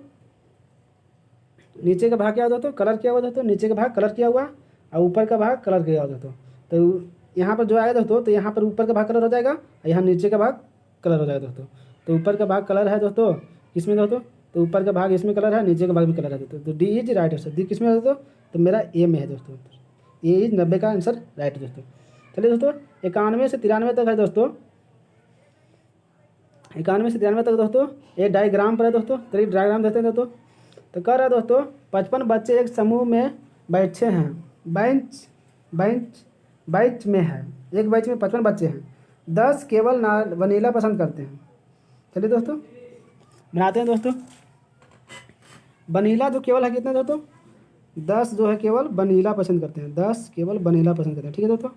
नीचे का भाग क्या हुआ दोस्तों, कलर किया हुआ दोस्तों, नीचे का भाग कलर किया हुआ और ऊपर का भाग कलर किया हुआ दोस्तों। तो यहाँ पर जो आएगा दोस्तों, तो यहाँ पर ऊपर का भाग कलर हो जाएगा और यहाँ नीचे का भाग कलर हो जाएगा दोस्तों। तो ऊपर का भाग कलर है दोस्तों किसमें दोस्तों, तो ऊपर का भाग इसमें कलर है, नीचे का भाग भी कलर है दोस्तों। तो D is right answer, D किसमें है दोस्तों, तो मेरा ए में है दोस्तों, ए इज 90 का आंसर राइट है दोस्तों। चलिए दोस्तों 91 से 93 तक है दोस्तों, 91 से 93 तक दोस्तों ये डायग्राम पर है दोस्तों। चलिए डायग्राम देते हैं दोस्तों। तो कह रहा है दोस्तों 55 बच्चे एक समूह में बैठे हैं, बेंच बेंच बैच में है, एक बैच में 55 बच्चे हैं, 10 केवल वनीला पसंद करते हैं। चलिए दोस्तों बनाते हैं दोस्तों। वनीला जो केवल है कितना दोस्तों, 10 जो है केवल वनीला पसंद करते हैं, 10 केवल वनीला पसंद करते हैं। ठीक है दोस्तों,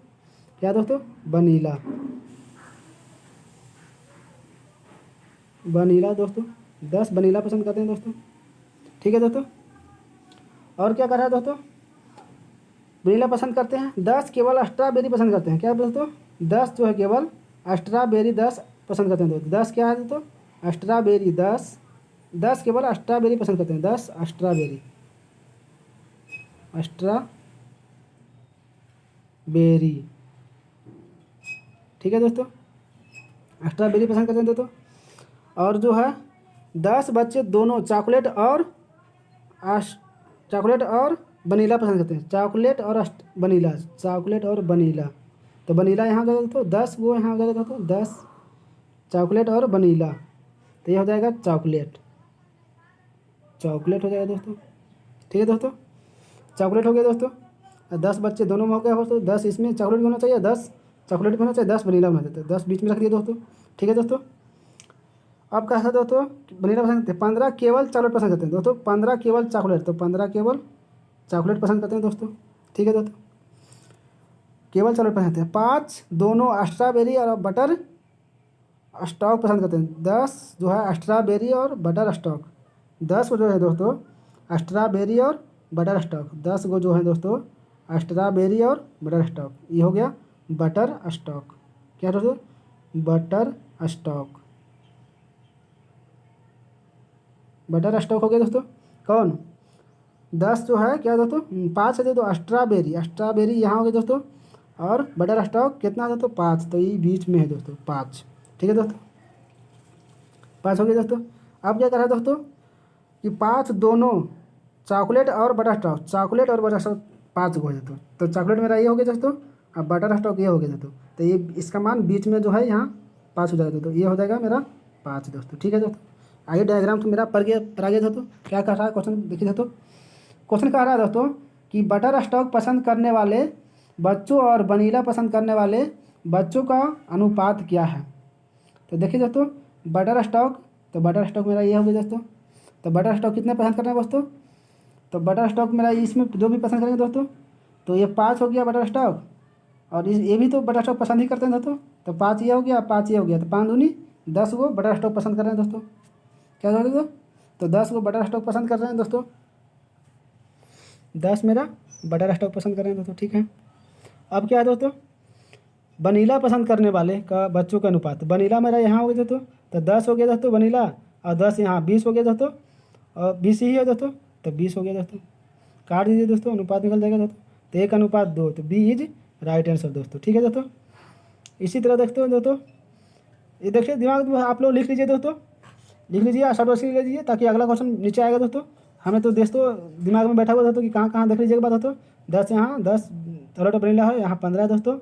क्या दोस्तों, वनीला, वनीला दोस्तों 10 वनीला पसंद करते हैं दोस्तों। ठीक है दोस्तों, और क्या कर रहा है दोस्तों, वनीला पसंद करते हैं, 10 केवल स्ट्रॉबेरी पसंद करते हैं। क्या दोस्तों, 10 जो है केवल स्ट्रॉबेरी 10 पसंद करते हैं दोस्तों। 10 क्या है दोस्तों, स्ट्रॉबेरी 10 केवल स्ट्रॉबेरी पसंद करते हैं, 10 स्ट्रॉबेरी ठीक है दोस्तों, स्ट्रॉबेरी पसंद करते हैं दोस्तों। और जो है 10 बच्चे दोनों चॉकलेट और वनीला पसंद करते हैं, चॉकलेट और वनीला। तो वनीला यहाँ हो जाएगा दोस्तों 10, वो यहाँ हो जाएगा दोस्तों 10 चॉकलेट और वनीला, तो ये हो जाएगा चॉकलेट हो जाएगा दोस्तों। ठीक है दोस्तों, चॉकलेट हो गया दोस्तों। 10 बच्चे दोनों में हो गया दोस्तों, 10 इसमें चॉकलेट भी होना चाहिए, 10 चॉकलेट भी होना चाहिए, 10 वनीला होना चाहिए, 10 बीच में रख दिया दोस्तों। ठीक है दोस्तों, अब कहा था दोस्तों वनीला पसंद करते हैं, 15 केवल चॉकलेट पसंद करते हैं दोस्तों, 15 केवल चॉकलेट, तो 15 केवल चॉकलेट पसंद करते हैं दोस्तों। ठीक है दोस्तों, केवल चॉकलेट पसंद करते हैं। 5 दोनों स्ट्रॉबेरी और बटर स्टॉक पसंद करते हैं, 10 जो है स्ट्रॉबेरी और बटर स्टॉक, 10 को जो है दोस्तों स्ट्रॉबेरी और बटर स्टॉक, 10 को जो है दोस्तों स्ट्रॉबेरी और बटर स्टॉक, ये हो गया बटर स्टॉक। क्या दोस्तों, बटर स्टॉक हो गया दोस्तों। कौन, 10 जो है क्या दोस्तों, 5 है दोस्तों स्ट्रॉबेरी यहाँ हो गया दोस्तों, और बटर स्टॉक कितना है दोस्तों 5, तो ये बीच में है दोस्तों 5। ठीक है दोस्तों, 5 हो गया दोस्तों। अब क्या कर रहा है दोस्तों कि 5 दोनों चॉकलेट और बटर स्टॉक 5 हो गया दोस्तों। तो चॉकलेट मेरा ये हो गया दोस्तों, अब बटर स्टॉक ये हो गया दोस्तों, तो ये इसका मान बीच में जो है यहाँ 5 हो जाएगा दोस्तों, ये हो जाएगा मेरा 5 दोस्तों। ठीक है दोस्तों, आगे डायग्राम तो मेरा पर आ गया दोस्तों। क्या कर रहा है क्वेश्चन देखिए दोस्तों, क्वेश्चन कह रहा है दोस्तों कि बटर स्टॉक पसंद करने वाले बच्चों और वनीला पसंद करने वाले बच्चों का अनुपात क्या है। तो देखिए दोस्तों बटर स्टॉक मेरा ये हो गया दोस्तों। तो बटर स्टॉक कितने पसंद कर रहे हैं दोस्तों, तो बटर स्टॉक मेरा इसमें जो भी पसंद करेंगे दोस्तों, तो ये 5 हो गया बटर स्टॉक, और ये भी तो बटर स्टॉक पसंद ही करते हैं दोस्तों, तो 5 ये हो गया, 5 ये हो गया, तो 5 दूनी 10 को बटर स्टॉक पसंद कर रहे हैं दोस्तों। क्या हो गया, तो 10 को बटर स्टॉक पसंद कर रहे हैं दोस्तों, 10 मेरा बटर स्टॉक पसंद कर रहे हैं दोस्तों। ठीक है, अब क्या है दोस्तों, वनीला पसंद करने वाले का बच्चों का अनुपात, वनीला मेरा यहाँ हो गया दोस्तों, तो 10 हो गया दोस्तों वनीला, और 10 यहाँ 20 हो गया दोस्तों, और 20 ही है दोस्तों, तो 20 हो गया दोस्तों। काट दीजिए दोस्तों, अनुपात निकल जाएगा दोस्तों, तो 1:2, तो बी इज राइट आंसर दोस्तों। ठीक है दोस्तों, इसी तरह देखते हो दोस्तों, ये देखिए दिमाग में आप लोग लिख लीजिए दोस्तों, लिख लीजिए, शॉर्ट लिख लीजिए, ताकि अगला क्वेश्चन नीचे आएगा दोस्तों। हमें तो दोस्तों दिमाग में बैठा हुआ दोस्तों कि कहाँ देख लीजिएगा बात दोस्तों। 10 यहाँ 10 चॉकलेट वनीला है, यहाँ 15 है दोस्तों,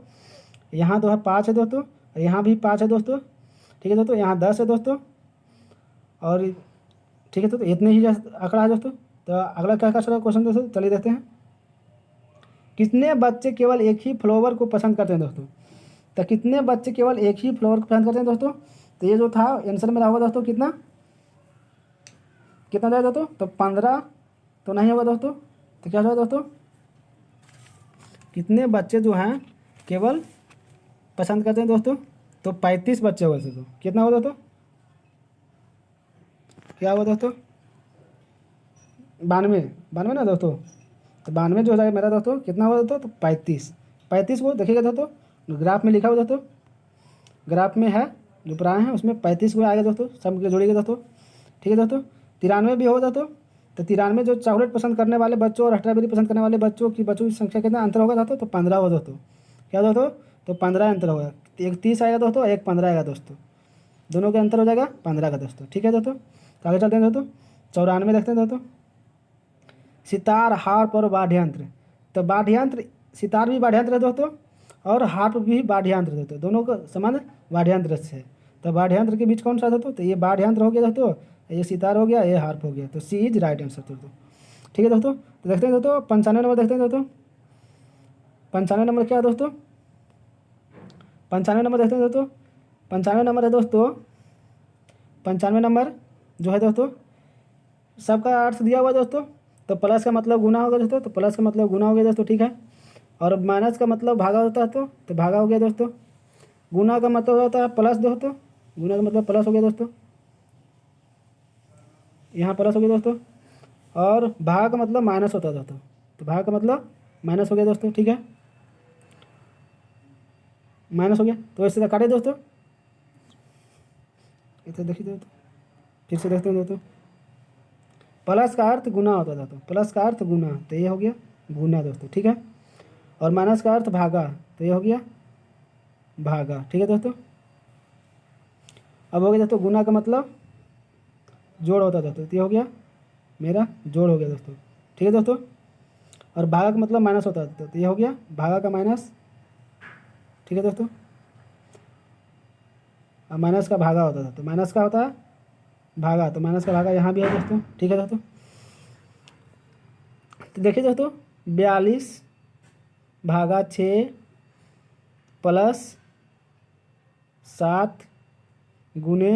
यहाँ तो है 5 है दोस्तों, और यहाँ भी 5 है दोस्तों। ठीक है दोस्तों, यहाँ 10 है दोस्तों, और ठीक है दोस्तों इतने ही आंकड़ा है दोस्तों। तो अगला क्या क्या क्वेश्चन दोस्तों, चलिए देखते हैं। कितने बच्चे केवल एक ही फ्लावर को पसंद करते हैं दोस्तों, तो कितने बच्चे केवल एक ही फ्लावर को पसंद करते हैं दोस्तों, तो ये जो था आंसर मेरा होगा दोस्तों कितना जाएगा दोस्तों, तो 15 तो नहीं होगा दोस्तों, तो क्या होगा दोस्तों, कितने बच्चे जो हैं केवल पसंद करते हैं दोस्तों, तो 35 बच्चे होगा दोस्तों। कितना होगा दोस्तों, क्या होगा दोस्तों, 92 ना दोस्तों, तो 92 जो हो जाएगा मेरा दोस्तों कितना होगा दोस्तों, तो 35 को देखिएगा दोस्तों, ग्राफ में लिखा हुआ दोस्तों, ग्राफ में है जो पुराना है उसमें 35 को आएगा दोस्तों, सब के जोड़िएगा दोस्तों। ठीक है दोस्तों, 93 भी होगा दोस्तों। तो 93 जो चॉकलेट पसंद करने वाले बच्चों और स्ट्रॉबेरी पसंद करने वाले बच्चों की संख्या कितना अंतर होगा दोस्तों? तो 15 होगा दोस्तों। क्या दोस्तों? तो 15 अंतर होगा। एक 30 आएगा दोस्तों, एक 15 आएगा दोस्तों, दोनों के अंतर हो जाएगा 15 का दोस्तों। ठीक है दोस्तों, तो आगे चलते हैं दोस्तों। 94 देखते हैं दोस्तों। सितार, हार्प और वाद्ययंत्र। तो वाद्ययंत्र, सितार भी वाद्ययंत्र है दोस्तों और हार्प भी वाद्ययंत्र है दोस्तों, दोनों का संबंध वाद्ययंत्र से है। तो वाद्ययंत्र के बीच कौन सा दोस्तों? तो ये वाद्ययंत्र हो गया दोस्तों, ये सितार हो गया, ये हार्प हो गया। तो सी इज राइट आंसर दोस्तों। ठीक है दोस्तों, तो देखते हैं दोस्तों 95 नंबर देखते हैं दोस्तों। 95 नंबर क्या है दोस्तों? 95 नंबर देखते हैं दोस्तों। 95 नंबर है दोस्तों, 95 नंबर जो है दोस्तों, सबका अर्थ दिया हुआ है दोस्तों। तो प्लस का मतलब गुना होगा दोस्तों, तो प्लस का मतलब गुना हो गया दोस्तों। ठीक है, और माइनस का मतलब भागा होता है तो भागा हो गया दोस्तों। गुना का मतलब होता है प्लस दोस्तों, गुना का मतलब प्लस हो गया दोस्तों, यहाँ प्लस हो गया दोस्तों। और भाग का मतलब माइनस होता है दोस्तों, तो भाग का मतलब माइनस हो गया दोस्तों। ठीक है, माइनस हो गया, तो इससे काटे दोस्तों। इसे देखिए दोस्तों, फिर से देखते हैं दोस्तों। प्लस का अर्थ गुना होता है दोस्तों, प्लस का अर्थ गुना, तो ये हो गया गुना दोस्तों। ठीक है, और माइनस का अर्थ भागा, तो ये हो गया भागा। ठीक है दोस्तों, अब हो गया दोस्तों गुना का मतलब जोड़ होता है दोस्तों, तो ये हो गया मेरा जोड़ हो गया दोस्तों। ठीक है दोस्तों, और भागा का मतलब माइनस होता है, तो ये हो गया भागा का माइनस। ठीक है दोस्तों, और माइनस का भागा होता है, तो माइनस का होता है भागा, तो माइनस का भागा यहाँ भी है दोस्तों। ठीक है दोस्तों, तो देखिए दोस्तों 42 भागा 6 प्लस 7 गुने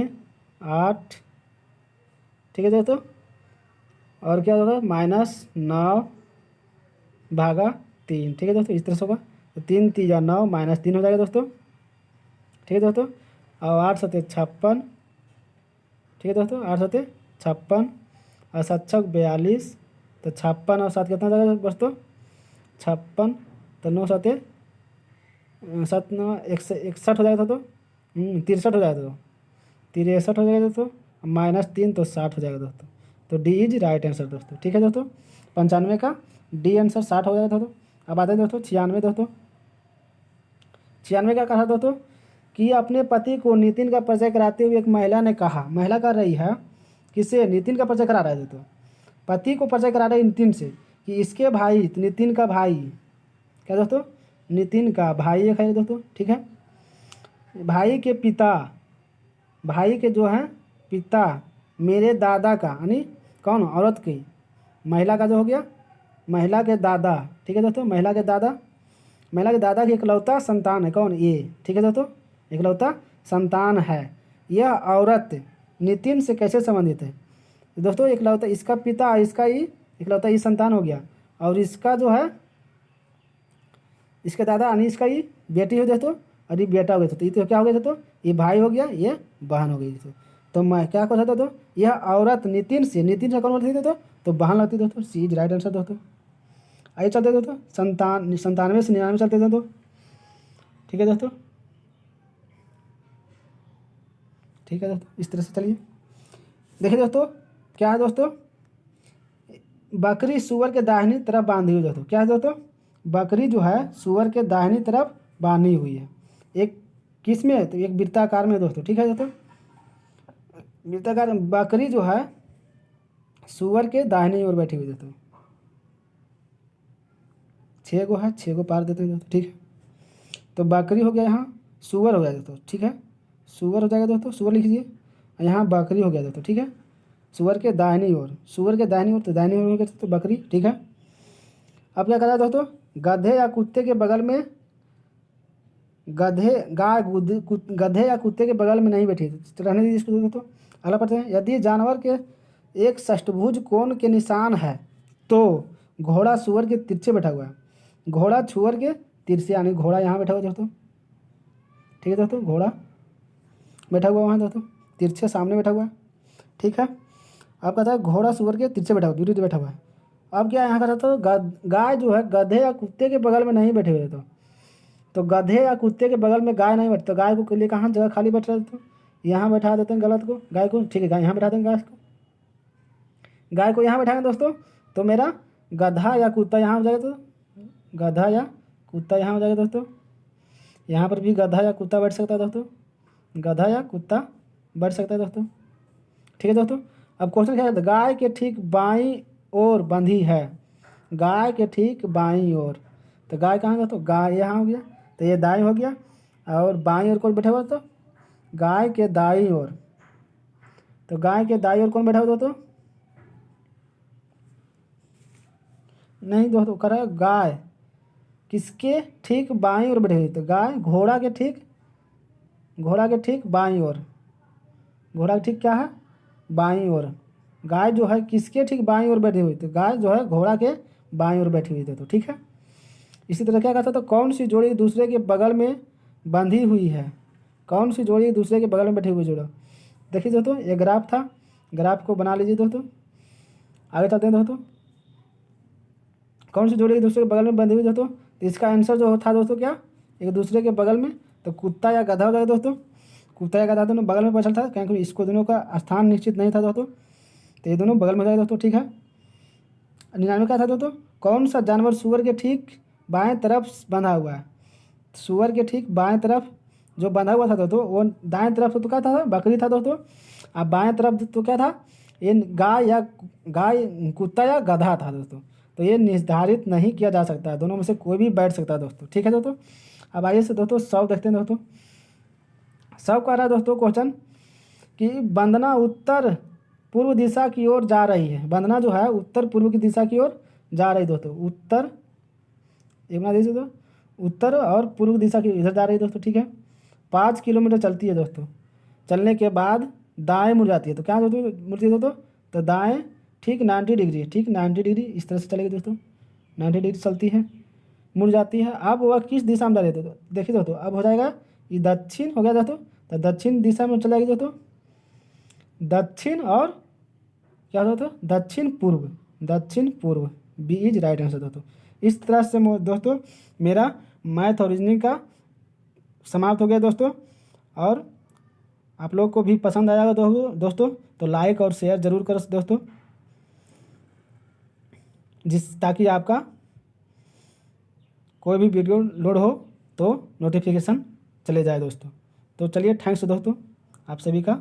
8। ठीक है दोस्तों, और क्या होगा -9 भागा 3। ठीक है दोस्तों, इस तरह से होगा, तो 3 3 9 -3 हो जाएगा दोस्तों। ठीक है दोस्तों, और 8 7 56। ठीक है दोस्तों, 8 7 56 और 7 6 42, तो 56 और 7 कितना हो जाएगा दोस्तों? 56, तो 9 7 7 9 61 हो जाएगा दोस्तों, 63 हो जाएगा दोस्तों, 63 हो जाएगा दोस्तों, -3 तो 60 हो जाएगा दोस्तों। तो डी इज राइट आंसर दोस्तों। ठीक है दोस्तों, 95 का डी आंसर 60 हो जाएगा दोस्तों। अब आते हैं दोस्तों 96 दोस्तों। 96 क्या कहा दोस्तों कि अपने पति को नितिन का परिचय कराते हुए एक महिला ने कहा, महिला कर रही है किससे? नितिन का परिचय करा रहा है दोस्तों, पति को परिचय करा रहे नितिन से कि इसके भाई, नितिन का भाई, क्या दोस्तों? नितिन का भाई एक है दोस्तों। ठीक है, भाई के पिता, भाई के जो है पिता मेरे दादा का, यानी कौन? औरत की, महिला का जो हो गया महिला के दादा। ठीक है दोस्तों, महिला के दादा, महिला के दादा की इकलौता संतान है कौन? ये। ठीक है दोस्तों, इकलौता संतान है। यह औरत नितिन से कैसे संबंधित है? तो दोस्तों इकलौता, इसका पिता, इसका ही इकलौता ही संतान हो गया, और इसका जो है इसके दादा यानी इसका ही बेटी हो दोस्तों, और ये बेटा हो गया दोस्तों। ये तो क्या हो गया दोस्तों? ये भाई हो गया, ये बहन हो गई दोस्तों। तो मैं क्या कह था दोस्तों? यह औरत नितिन से कौन होती दोस्तों? तो बहन लगती दोस्तों। सी इज राइट आंसर दोस्तों। आइए चलते दोस्तों 97 से 99 चलते दोस्तों। ठीक है दोस्तों, ठीक है दोस्तों, इस तरह से चलिए। देखिए दोस्तों क्या है दोस्तों, बकरी सुअर के दाहिनी तरफ बांधी हुई दोस्तों। क्या है दोस्तों? बकरी जो है सुअर के दाहिनी तरफ बांधी हुई है। एक किस में? तो एक वृत्ताकार में दोस्तों। ठीक है दोस्तों, वृत्ताकार बकरी जो है सुअर के दाहिनी ओर बैठी हुई दोस्तों। 6 को है, 6 को पार देते हैं दोस्तों। ठीक है, तो बकरी हो गया, यहाँ सुअर हो गया दोस्तों। ठीक है, सुअर हो जाएगा दोस्तों, सुअर लिख लीजिए, यहाँ बकरी हो गया दोस्तों। ठीक है, सुअर के दाहिनी ओर, सुअर के दाहिनी ओर, तो दाहिनी ओर हो गया तो बकरी। ठीक है, अब क्या कर रहा है दोस्तों? गधे या कुत्ते के बगल में, गधे या कुत्ते के बगल में नहीं बैठी, तो रहने दीजिए इसको दोस्तों। अगला पढ़ते हैं, यदि जानवर के एक षष्ठभुज कोण के निशान है तो घोड़ा सुअर के तिरछे बैठा हुआ है, घोड़ा सुअर के तिरछे, यानी घोड़ा यहाँ बैठा हुआ दोस्तों। ठीक है दोस्तों, घोड़ा बैठा हुआ वहाँ दोस्तों, तिरछे सामने बैठा हुआ है। ठीक है, अब कहता है घोड़ा सुअर के तिरछे बैठा हुआ, विरुद्ध बैठा हुआ है। अब क्या यहाँ का था, तो गाय जो है गधे या कुत्ते के बगल में नहीं बैठे हुए तो तो गधे या कुत्ते के बगल में गाय नहीं बैठती, तो गाय को लिए कहाँ जगह खाली बैठ रहा है, तो यहाँ बैठा देते हैं गलत को, गाय को, ठीक है, गाय यहाँ बैठा देंगे, गाय को यहाँ बैठाएंगे दोस्तों, तो मेरा गधा या कुत्ता यहाँ हो जाएगा, तो गधा या कुत्ता यहाँ हो जाएगा दोस्तों। यहाँ पर भी गधा या कुत्ता बैठ सकता है दोस्तों, गधा या कुत्ता बैठ सकता है दोस्तों, ठीक है दोस्तों। अब क्वेश्चन क्या है, गाय के ठीक बाईं ओर बंधी है, गाय के ठीक बाईं ओर, तो गाय कहाँ दोस्तों, गाय यहाँ हो गया, तो ये दाएं हो गया, और बाईं ओर कौन बैठा हुआ, तो गाय के दाईं ओर, तो गाय के दाईं ओर कौन बैठा हुआ दोस्तों, नहीं दोस्तों कह रहा है गाय किसके ठीक बाईं ओर बैठी हुई, तो गाय घोड़ा के ठीक बाईं ओर, घोड़ा के ठीक क्या है, बाईं ओर, गाय जो है किसके ठीक बाईं ओर बैठी हुई, तो गाय जो है घोड़ा के बाईं ओर बैठी हुई थी, तो ठीक है। इसी तरह क्या कहता था, तो कौन सी जोड़ी दूसरे के बगल में बंधी हुई है, कौन सी जोड़ी दूसरे के बगल में बैठी हुई जोड़ा, देखिए दोस्तों ये ग्राफ था, ग्राफ को बना लीजिए दोस्तों, आगे चलते हैं दोस्तों। कौन सी जोड़ी एक दूसरे के बगल में बंधी हुई दोस्तों, तो इसका आंसर जो था दोस्तों क्या, एक दूसरे के बगल में, तो कुत्ता या गधा हो जाएगा दोस्तों, कुत्ता या गधा दोनों बगल में बचल था, क्योंकि इसको दोनों का स्थान निश्चित नहीं था दोस्तों, तो ये दोनों बगल में हो जाएगा दोस्तों, ठीक है। 99 क्या था दोस्तों, कौन सा जानवर सुअर के ठीक बाएं तरफ बंधा हुआ है, सुअर के ठीक बाएं तरफ जो बंधा हुआ था दोस्तों, वो दाएं तरफ तो क्या था, बकरी था दोस्तों, अब बाएं तरफ तो क्या था, ये गाय कुत्ता या गधा था दोस्तों, तो ये निर्धारित नहीं किया जा सकता है, दोनों में से कोई भी बैठ सकता है दोस्तों, ठीक है दोस्तों। अब आइए से दोस्तों 100 देखते हैं दोस्तों। 100 कह रहा है दोस्तों क्वेश्चन कि वंदना उत्तर पूर्व दिशा की ओर जा रही है, वंदना जो है उत्तर पूर्व की दिशा की ओर जा रही दोस्तों, उत्तर एक बना दीजिए तो, उत्तर और पूर्व दिशा की इधर जा रही है दोस्तों, ठीक है। 5 किलोमीटर चलती है दोस्तों, चलने के बाद दाएं मुड़ जाती है, तो क्या दोस्तों मुड़ती है दोस्तों, तो दाएं ठीक 90 डिग्री, ठीक 90 डिग्री इस तरह से चलेगी दोस्तों, 90 डिग्री चलती है, मुड़ जाती है। अब वह किस दिशा में जा रही है दोस्तों, देखिए दोस्तों अब हो जाएगा ये दक्षिण हो गया दोस्तों, तो दक्षिण दिशा में चलेगी दोस्तों, दक्षिण और क्या दोस्तों, दक्षिण पूर्व, बी इज राइट आंसर दोस्तों। इस तरह से दोस्तों मेरा मैथ और रीजनिंग का समाप्त हो गया दोस्तों, और आप लोग को भी पसंद आएगा दोस्तों, तो लाइक और शेयर जरूर करो दोस्तों, ताकि आपका कोई भी वीडियो लोड हो तो नोटिफिकेशन चले जाए दोस्तों। तो चलिए थैंक्स दोस्तों आप सभी का।